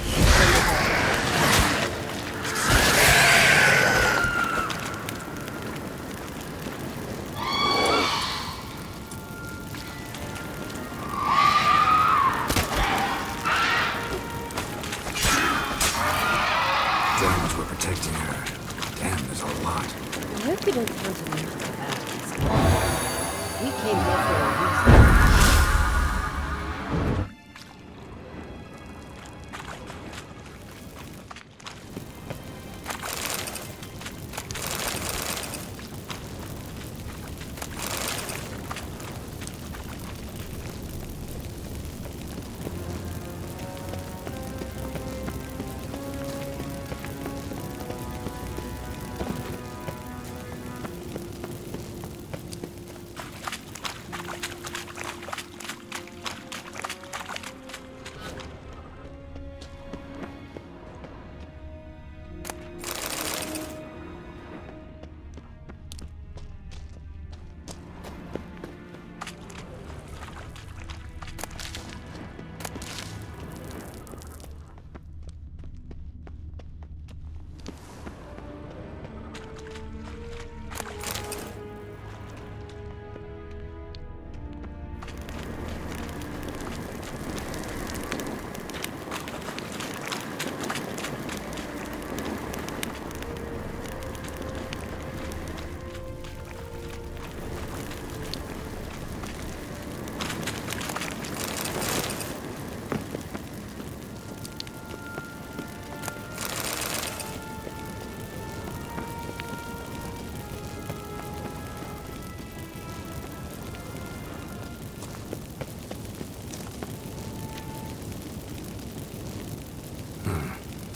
Drones were protecting her. Damn, there's a lot. I hope you don't count on me to bad. We came here for a reason.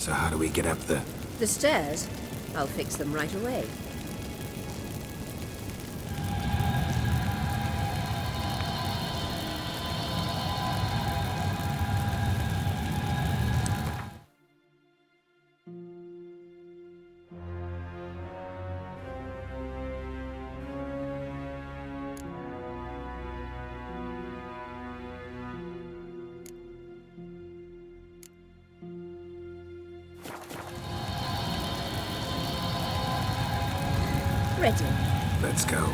So how do we get up the... The stairs? I'll fix them right away. Ready. Let's go.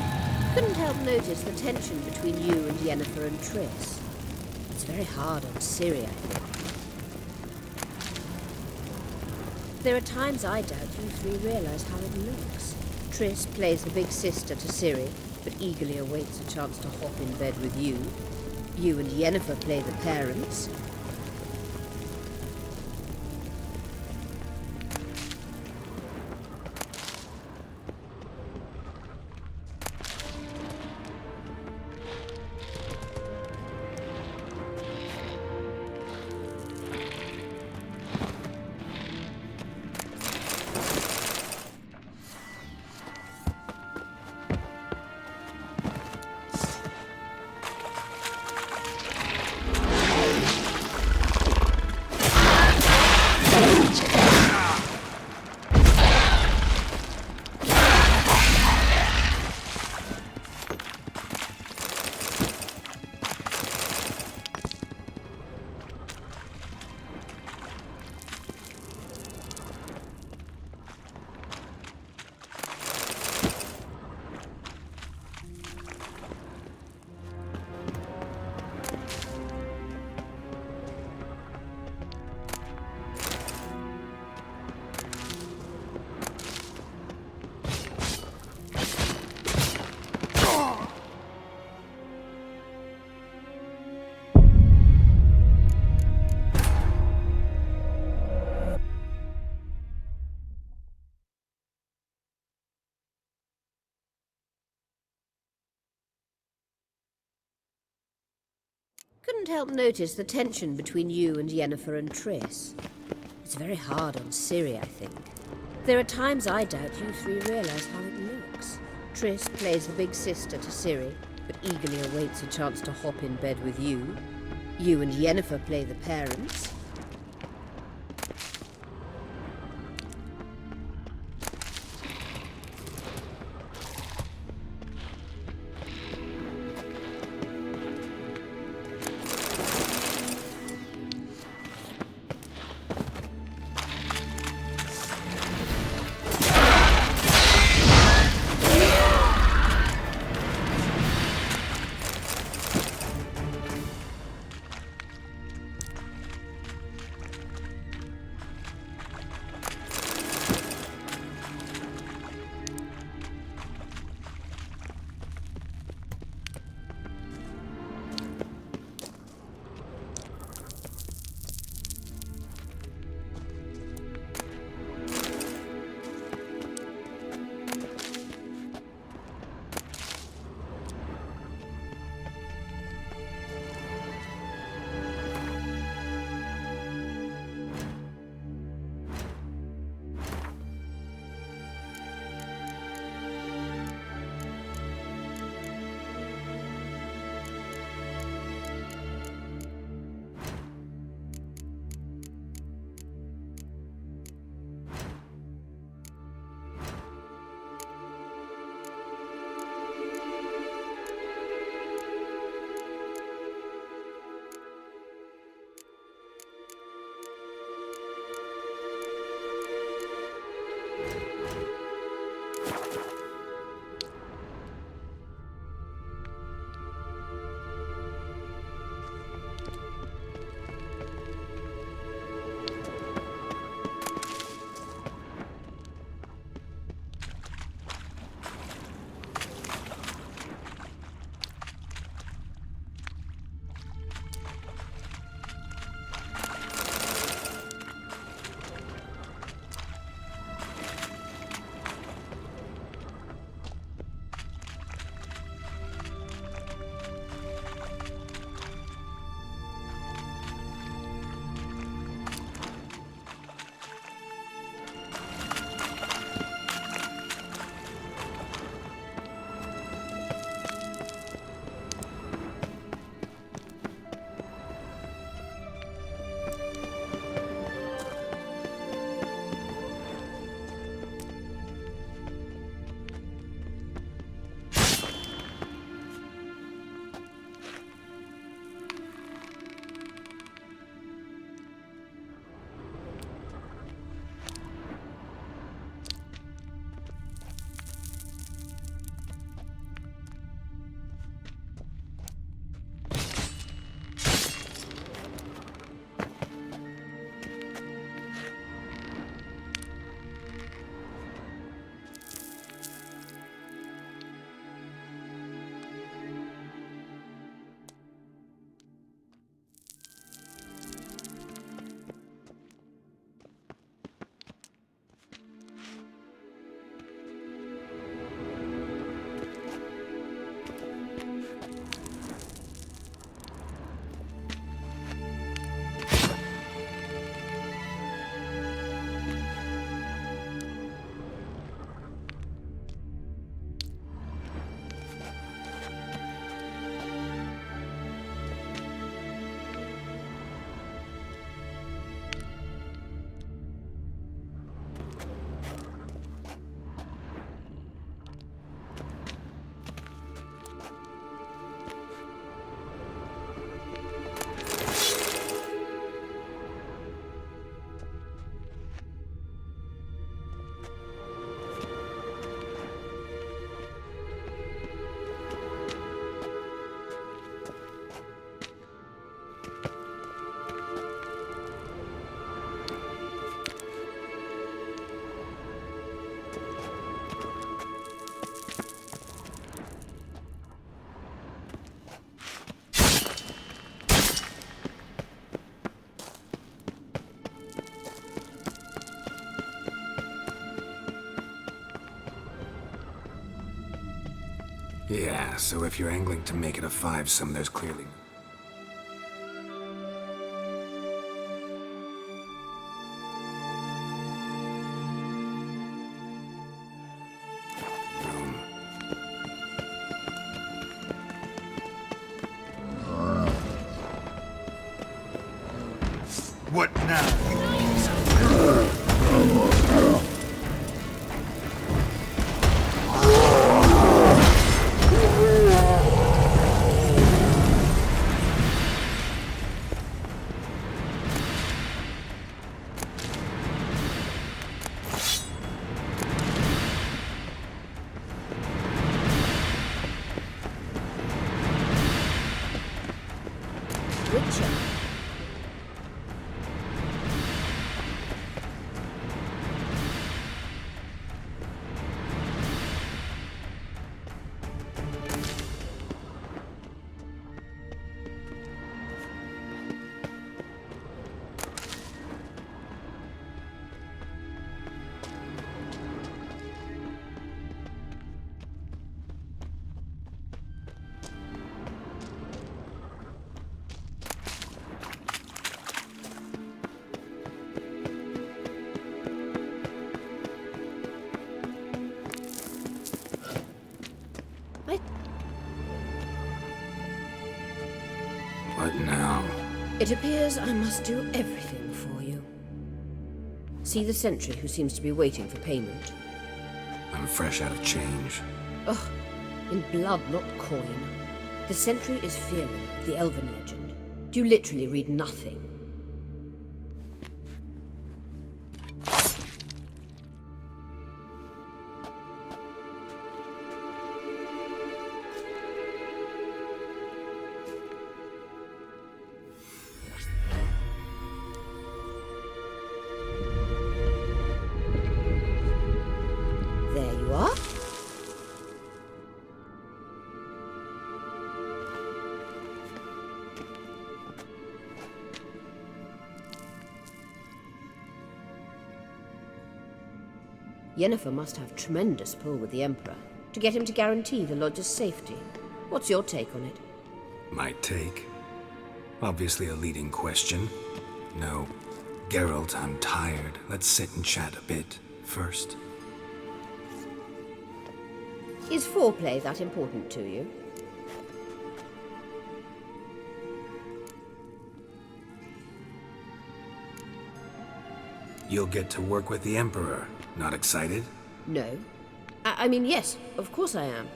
Couldn't help notice the tension between you and Yennefer and Triss. It's very hard on Ciri, I think. There are times I doubt you three realize how it looks. Triss plays the big sister to Ciri, but eagerly awaits a chance to hop in bed with you. You and Yennefer play the parents. Couldn't help notice the tension between you and Yennefer and Triss. It's very hard on Ciri, I think. There are times I doubt you three realize how it looks. Triss plays the big sister to Ciri, but eagerly awaits a chance to hop in bed with you. You and Yennefer play the parents. Yeah, so if you're angling to make it a 5-some, there's clearly... What now? Witcher. What now? It appears I must do everything for you. See the sentry who seems to be waiting for payment. I'm fresh out of change. Ugh, in blood, not coin. The sentry is Fearin, the elven legend. You literally read nothing. There you are. Yennefer must have tremendous pull with the Emperor to get him to guarantee the Lodge's safety. What's your take on it? My take? Obviously a leading question. No. Geralt, I'm tired. Let's sit and chat a bit first. Is foreplay that important to you? You'll get to work with the Emperor. Not excited? No. I mean, yes, of course I am.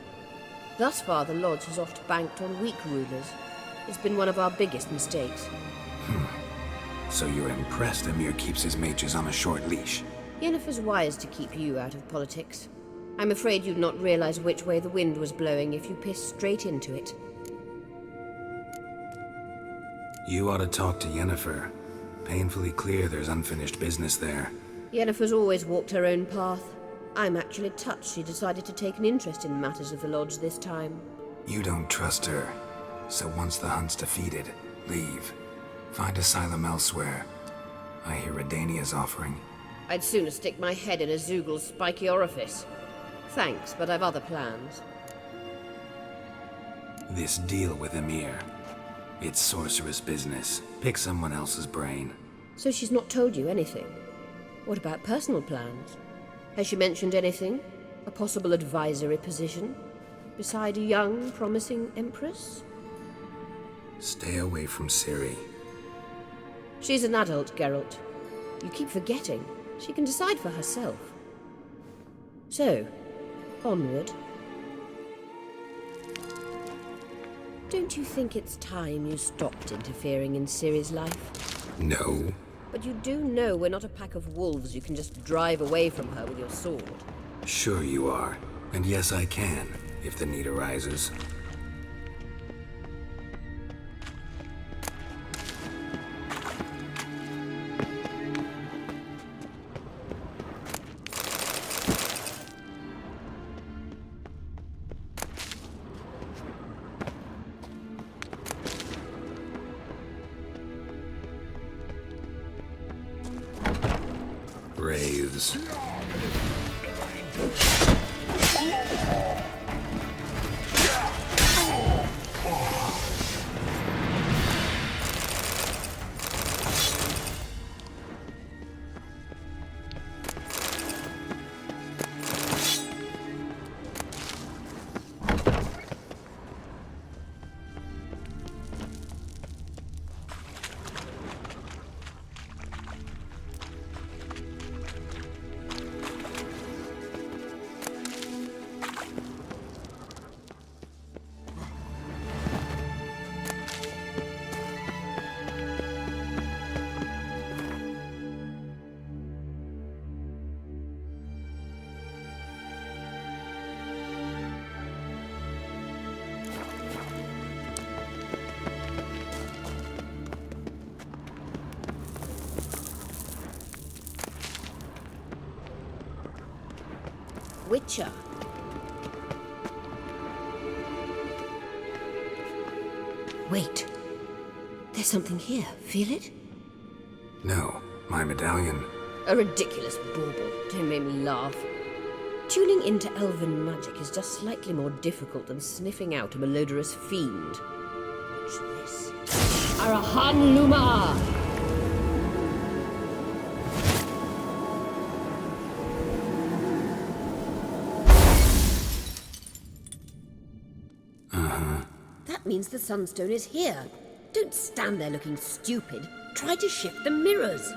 Thus far, the Lodge has oft banked on weak rulers. It's been one of our biggest mistakes. So you're impressed Emir keeps his mages on a short leash? Yennefer's wise to keep you out of politics. I'm afraid you'd not realize which way the wind was blowing if you pissed straight into it. You ought to talk to Yennefer. Painfully clear there's unfinished business there. Yennefer's always walked her own path. I'm actually touched she decided to take an interest in matters of the Lodge this time. You don't trust her. So once the hunt's defeated, leave. Find asylum elsewhere. I hear Redania's offering. I'd sooner stick my head in a Zoogl's spiky orifice. Thanks, but I've other plans. This deal with Emir. It's sorceress business. Pick someone else's brain. So she's not told you anything? What about personal plans? Has she mentioned anything? A possible advisory position? Beside a young, promising empress? Stay away from Ciri. She's an adult, Geralt. You keep forgetting. She can decide for herself. So, onward. Don't you think it's time you stopped interfering in Ciri's life? No. But you do know we're not a pack of wolves you can just drive away from her with your sword. Sure you are. And yes, I can, if the need arises. Wraiths. Witcher. Wait. There's something here. Feel it? No, my medallion. A ridiculous bauble. Don't make me laugh. Tuning into elven magic is just slightly more difficult than sniffing out a malodorous fiend. Watch this. Arahan Luma! That means the Sunstone is here. Don't stand there looking stupid. Try to shift the mirrors.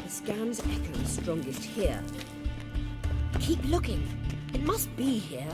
Scan's echo is strongest here. Keep looking. It must be here.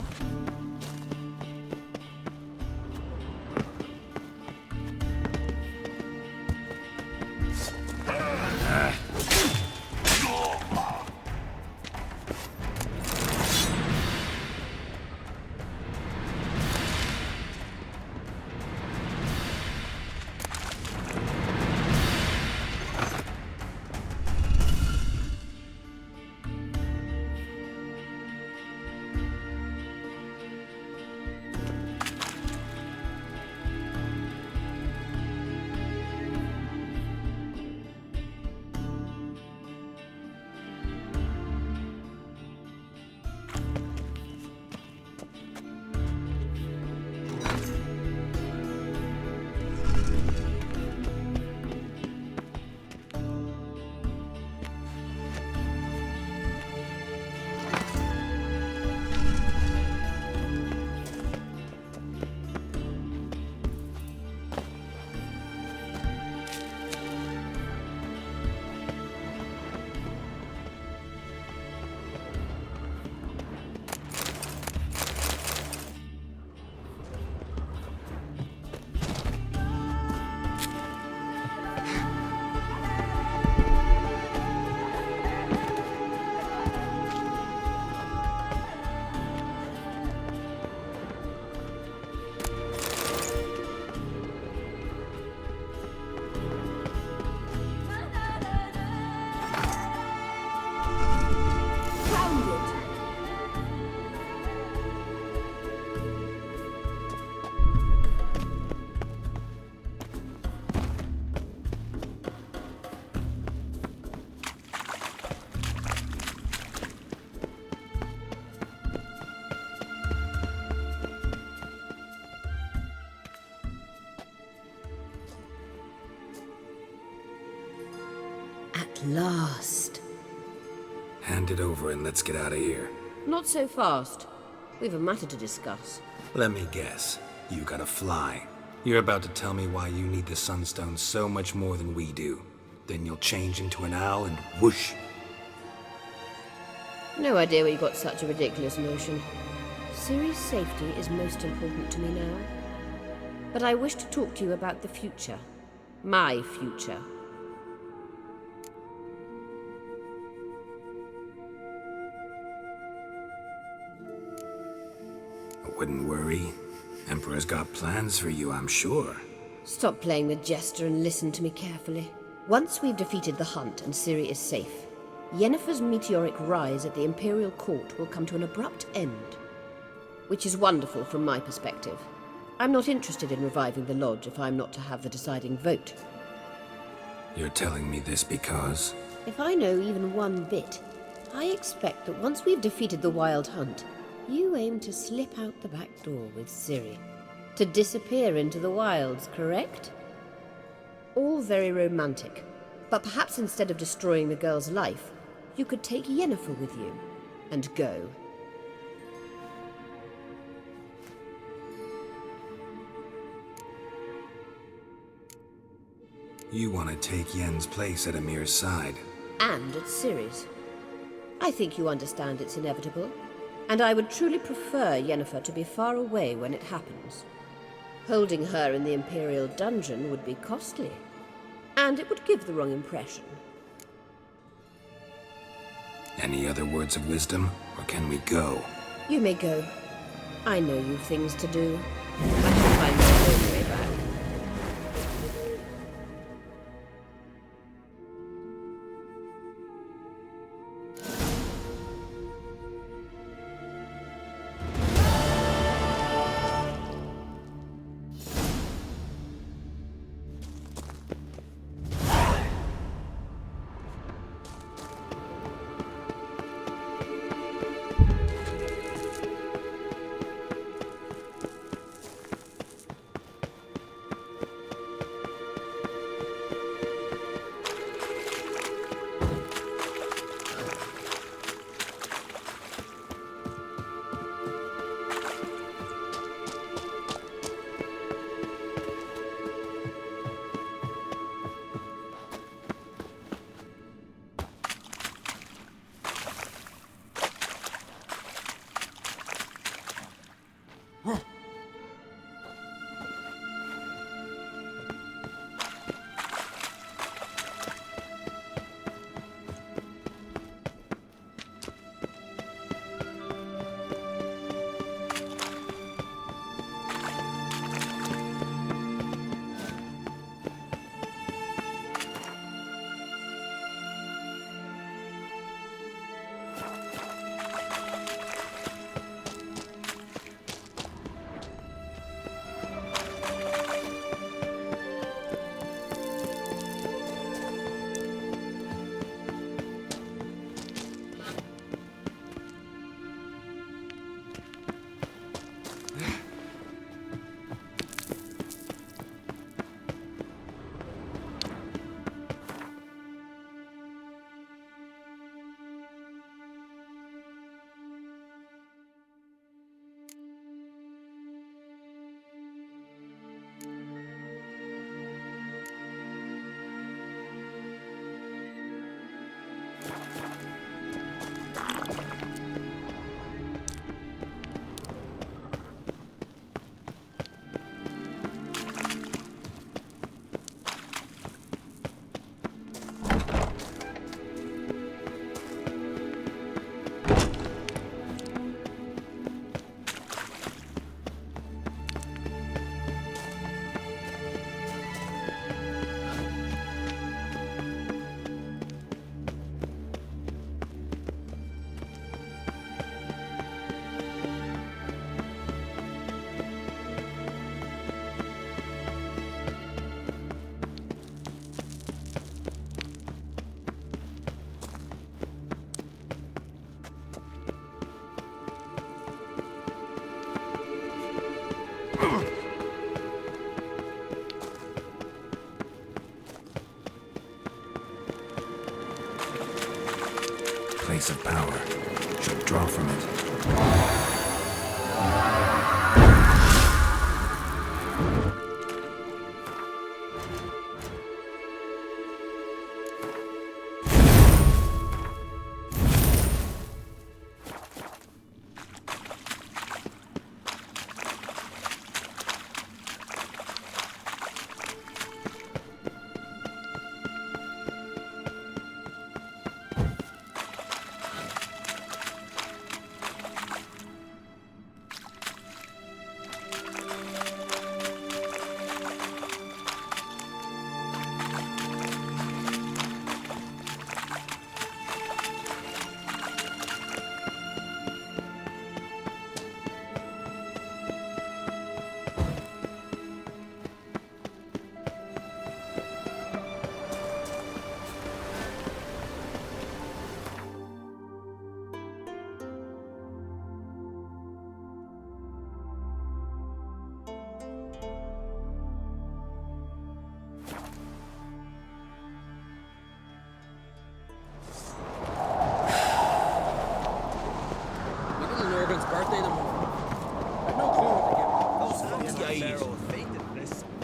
At last. Hand it over and let's get out of here. Not so fast. We've a matter to discuss. Let me guess. You gotta fly. You're about to tell me why you need the Sunstone so much more than we do. Then you'll change into an owl and whoosh. No idea where you got such a ridiculous notion. Ciri's safety is most important to me now. But I wish to talk to you about the future. My future. I wouldn't worry. Emperor's got plans for you, I'm sure. Stop playing the jester and listen to me carefully. Once we've defeated the hunt and Ciri is safe, Yennefer's meteoric rise at the Imperial Court will come to an abrupt end. Which is wonderful from my perspective. I'm not interested in reviving the Lodge if I'm not to have the deciding vote. You're telling me this because... If I know even one bit, I expect that once we've defeated the Wild Hunt, you aim to slip out the back door with Ciri. To disappear into the wilds, correct? All very romantic. But perhaps instead of destroying the girl's life, you could take Yennefer with you and go. You want to take Yen's place at Amir's side. And at Ciri's. I think you understand it's inevitable, and I would truly prefer Yennefer to be far away when it happens. Holding her in the Imperial dungeon would be costly, and it would give the wrong impression. Any other words of wisdom, or can we go? You may go. I know you've things to do. I can find my own way back. place of power. Should draw from it.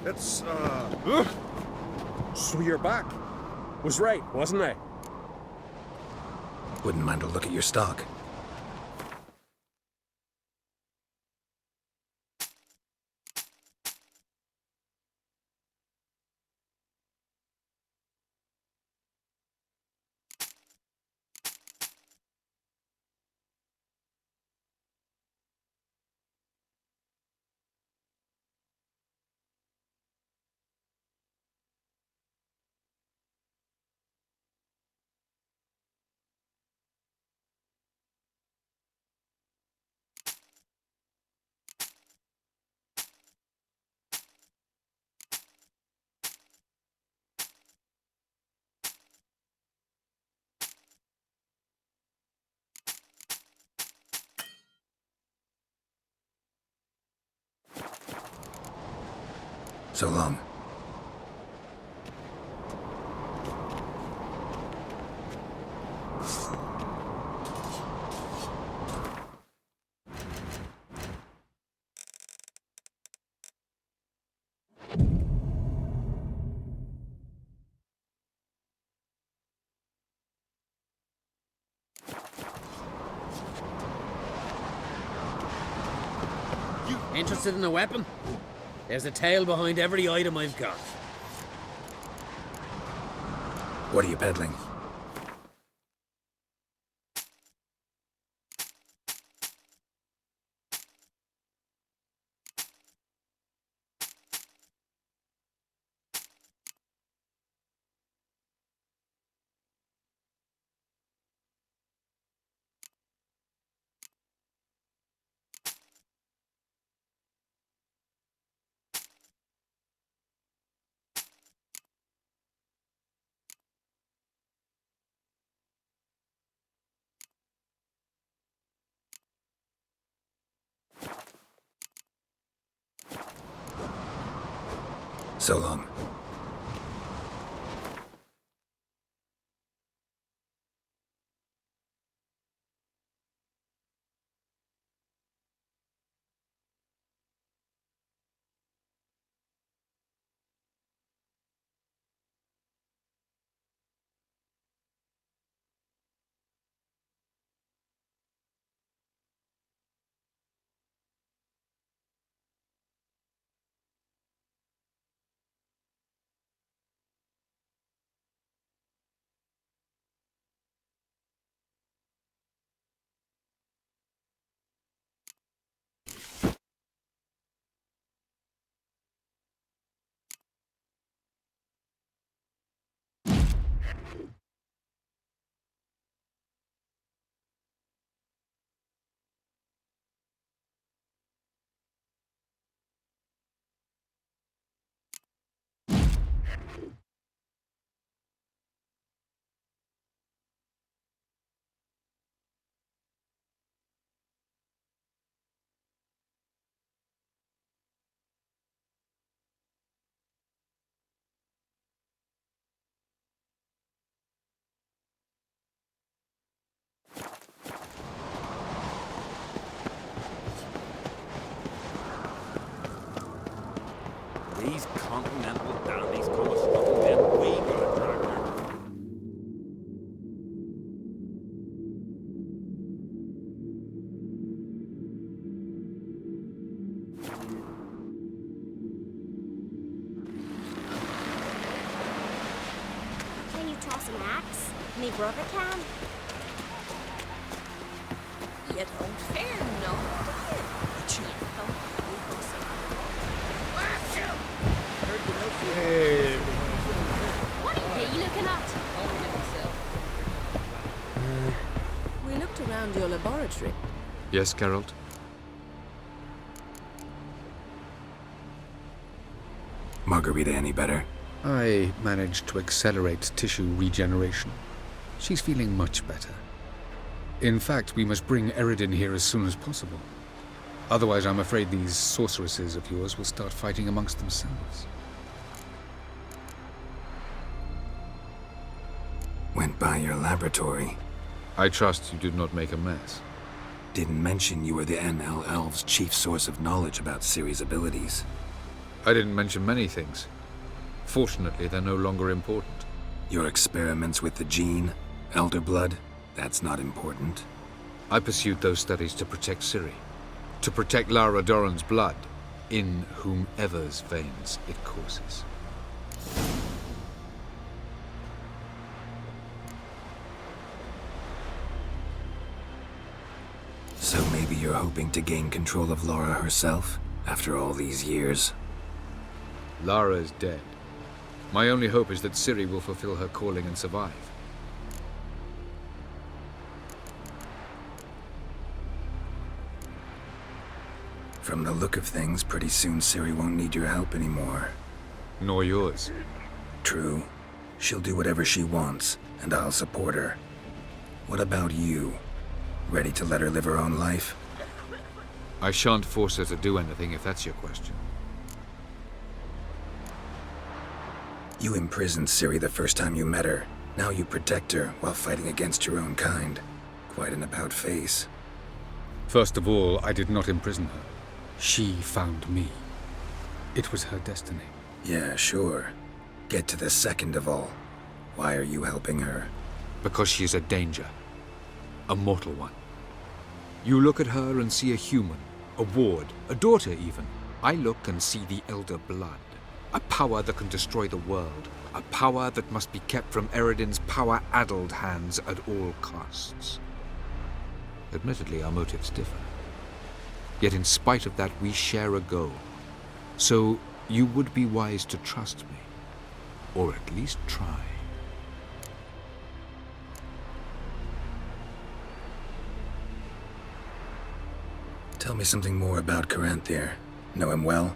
It's, So you're back. Was right, wasn't I? Wouldn't mind a look at your stock. So long. Interested in a weapon? There's a tale behind every item I've got. What are you peddling? So long. toss an axe? Me brother can? You don't fear no. What are you looking at? We looked around your laboratory. Yes, Geralt? Margarita any better? I managed to accelerate tissue regeneration. She's feeling much better. In fact, we must bring Eredin here as soon as possible. Otherwise, I'm afraid these sorceresses of yours will start fighting amongst themselves. Went by your laboratory. I trust you did not make a mess. Didn't mention you were the NL Elves' chief source of knowledge about Ciri's abilities. I didn't mention many things. Fortunately, they're no longer important. Your experiments with the gene, Elder Blood, that's not important. I pursued those studies to protect Ciri. To protect Lara Doran's blood, in whomever's veins it courses. So maybe you're hoping to gain control of Lara herself, after all these years? Lara's dead. My only hope is that Ciri will fulfill her calling and survive. From the look of things, pretty soon Ciri won't need your help anymore. Nor yours. True. She'll do whatever she wants, and I'll support her. What about you? Ready to let her live her own life? I shan't force her to do anything if that's your question. You imprisoned Ciri the first time you met her. Now you protect her while fighting against your own kind. Quite an about-face. First of all, I did not imprison her. She found me. It was her destiny. Yeah, sure. Get to the second of all. Why are you helping her? Because she is a danger. A mortal one. You look at her and see a human, a ward, a daughter even. I look and see the Elder Blood. A power that can destroy the world. A power that must be kept from Eredin's power-addled hands at all costs. Admittedly, our motives differ. Yet in spite of that, we share a goal. So you would be wise to trust me. Or at least try. Tell me something more about Caranthir. Know him well?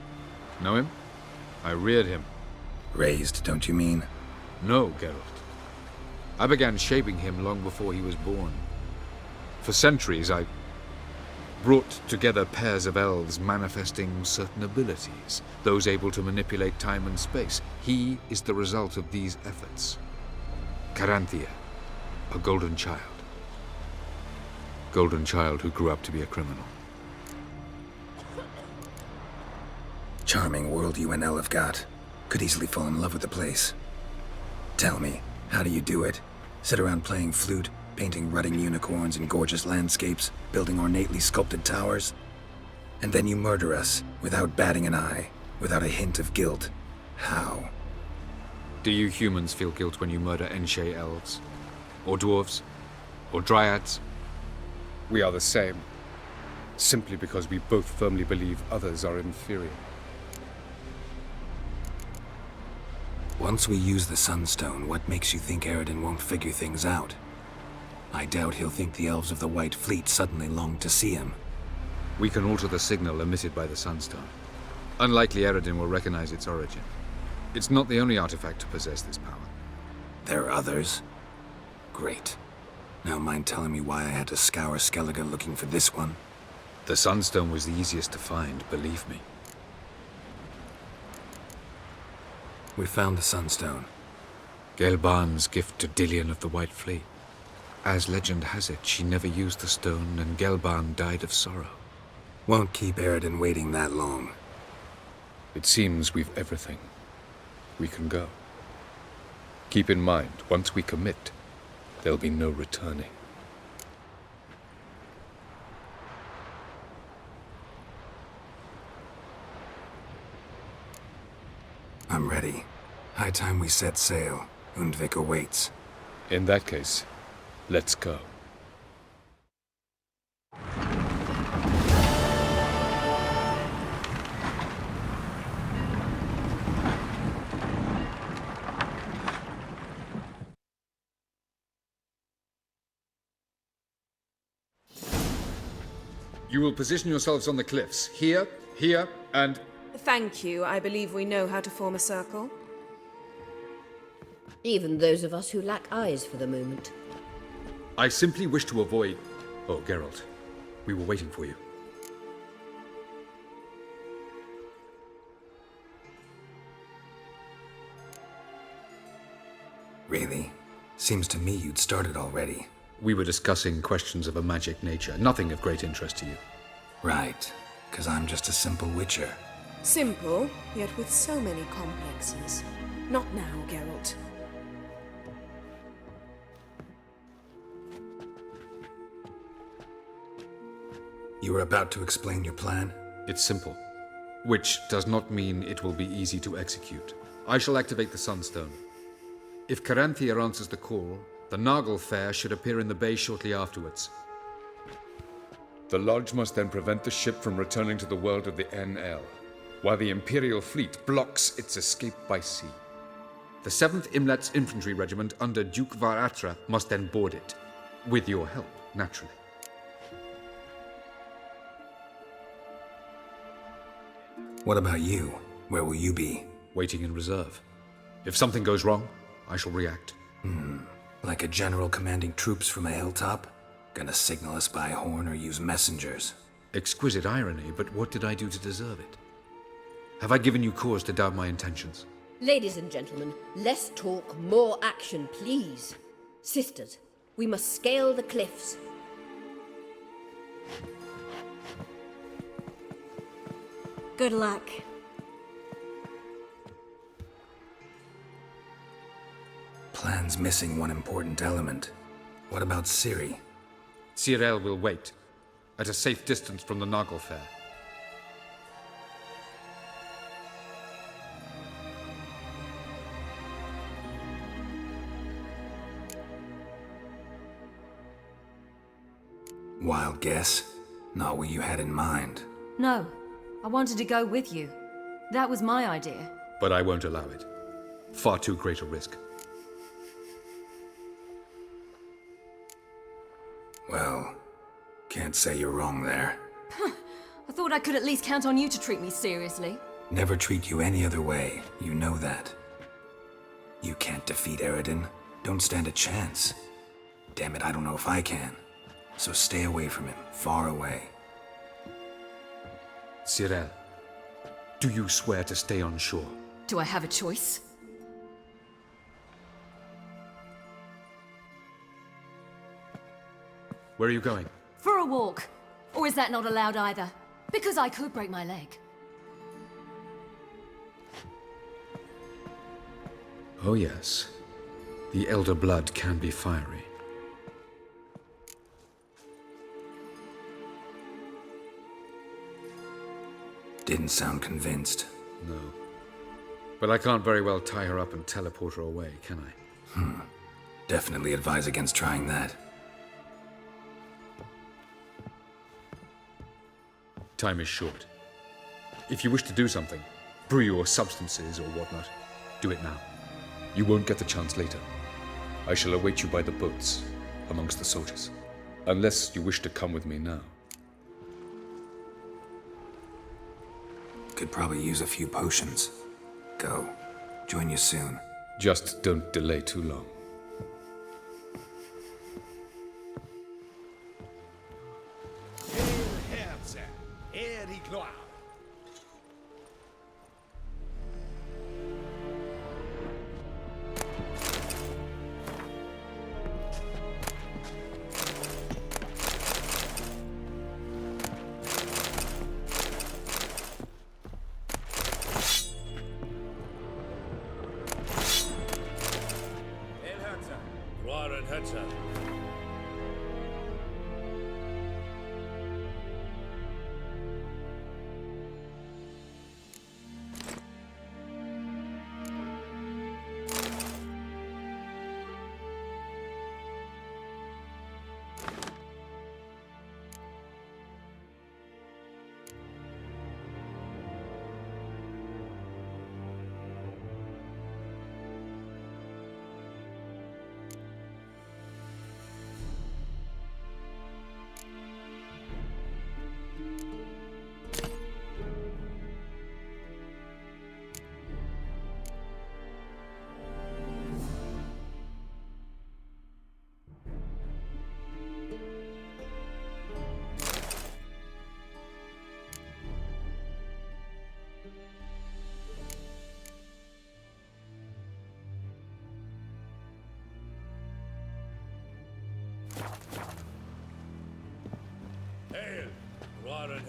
Know him? I reared him. Raised, don't you mean? No, Geralt. I began shaping him long before he was born. For centuries, I brought together pairs of elves manifesting certain abilities, those able to manipulate time and space. He is the result of these efforts. Caranthir, a golden child. Golden child who grew up to be a criminal. Charming world you and Elle have got. Could easily fall in love with the place. Tell me, how do you do it? Sit around playing flute, painting rutting unicorns in gorgeous landscapes, building ornately sculpted towers? And then you murder us, without batting an eye, without a hint of guilt. How? Do you humans feel guilt when you murder Enshe elves? Or dwarves? Or dryads? We are the same. Simply because we both firmly believe others are inferior. Once we use the Sunstone, what makes you think Eredin won't figure things out? I doubt he'll think the elves of the White Fleet suddenly longed to see him. We can alter the signal emitted by the Sunstone. Unlikely Eredin will recognize its origin. It's not the only artifact to possess this power. There are others? Great. Now mind telling me why I had to scour Skellige looking for this one? The Sunstone was the easiest to find, believe me. We found the Sunstone. Gelban's gift to Dillion of the White Fleet. As legend has it, she never used the stone, and Gelban died of sorrow. Won't keep Eredin waiting that long. It seems we've everything. We can go. Keep in mind, once we commit, there'll be no returning. I'm ready. High time we set sail. Undvik awaits. In that case, let's go. You will position yourselves on the cliffs. Here, here, and... Thank you. I believe we know how to form a circle. Even those of us who lack eyes for the moment. I simply wish to avoid... Oh, Geralt. We were waiting for you. Really? Seems to me you'd started already. We were discussing questions of a magic nature, nothing of great interest to you. Right, because I'm just a simple witcher. Simple, yet with so many complexes. Not now, Geralt. You were about to explain your plan? It's simple, which does not mean it will be easy to execute. I shall activate the Sunstone. If Caranthia answers the call, the Nagel Fair should appear in the bay shortly afterwards. The Lodge must then prevent the ship from returning to the world of the NL, while the Imperial fleet blocks its escape by sea. The 7th Imlet's infantry regiment under Duke Varatra must then board it. With your help, naturally. What about you? Where will you be? Waiting in reserve. If something goes wrong, I shall react. Like a general commanding troops from a hilltop? Gonna signal us by horn or use messengers? Exquisite irony, but what did I do to deserve it? Have I given you cause to doubt my intentions? Ladies and gentlemen, less talk, more action, please. Sisters, we must scale the cliffs. Good luck. Plan's missing one important element. What about Ciri? Cyril will wait, at a safe distance from the Nagel Fair. Wild guess? Not what you had in mind. No, I wanted to go with you. That was my idea. But I won't allow it. Far too great a risk. Well, can't say you're wrong there. I thought I could at least count on you to treat me seriously. Never treat you any other way, you know that. You can't defeat Eridan. Don't stand a chance. Damn it, I don't know if I can. So stay away from him, far away. Cyril, do you swear to stay on shore? Do I have a choice? Where are you going? For a walk. Or is that not allowed either? Because I could break my leg. Oh yes. The elder blood can be fiery. Didn't sound convinced. No. But I can't very well tie her up and teleport her away, can I? Definitely advise against trying that. Time is short. If you wish to do something, brew your substances or whatnot, do it now. You won't get the chance later. I shall await you by the boats, amongst the soldiers. Unless you wish to come with me now. Could probably use a few potions. Go. Join you soon. Just don't delay too long.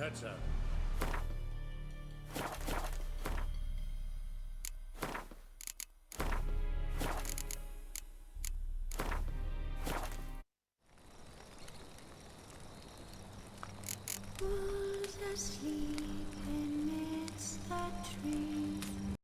uncut, son.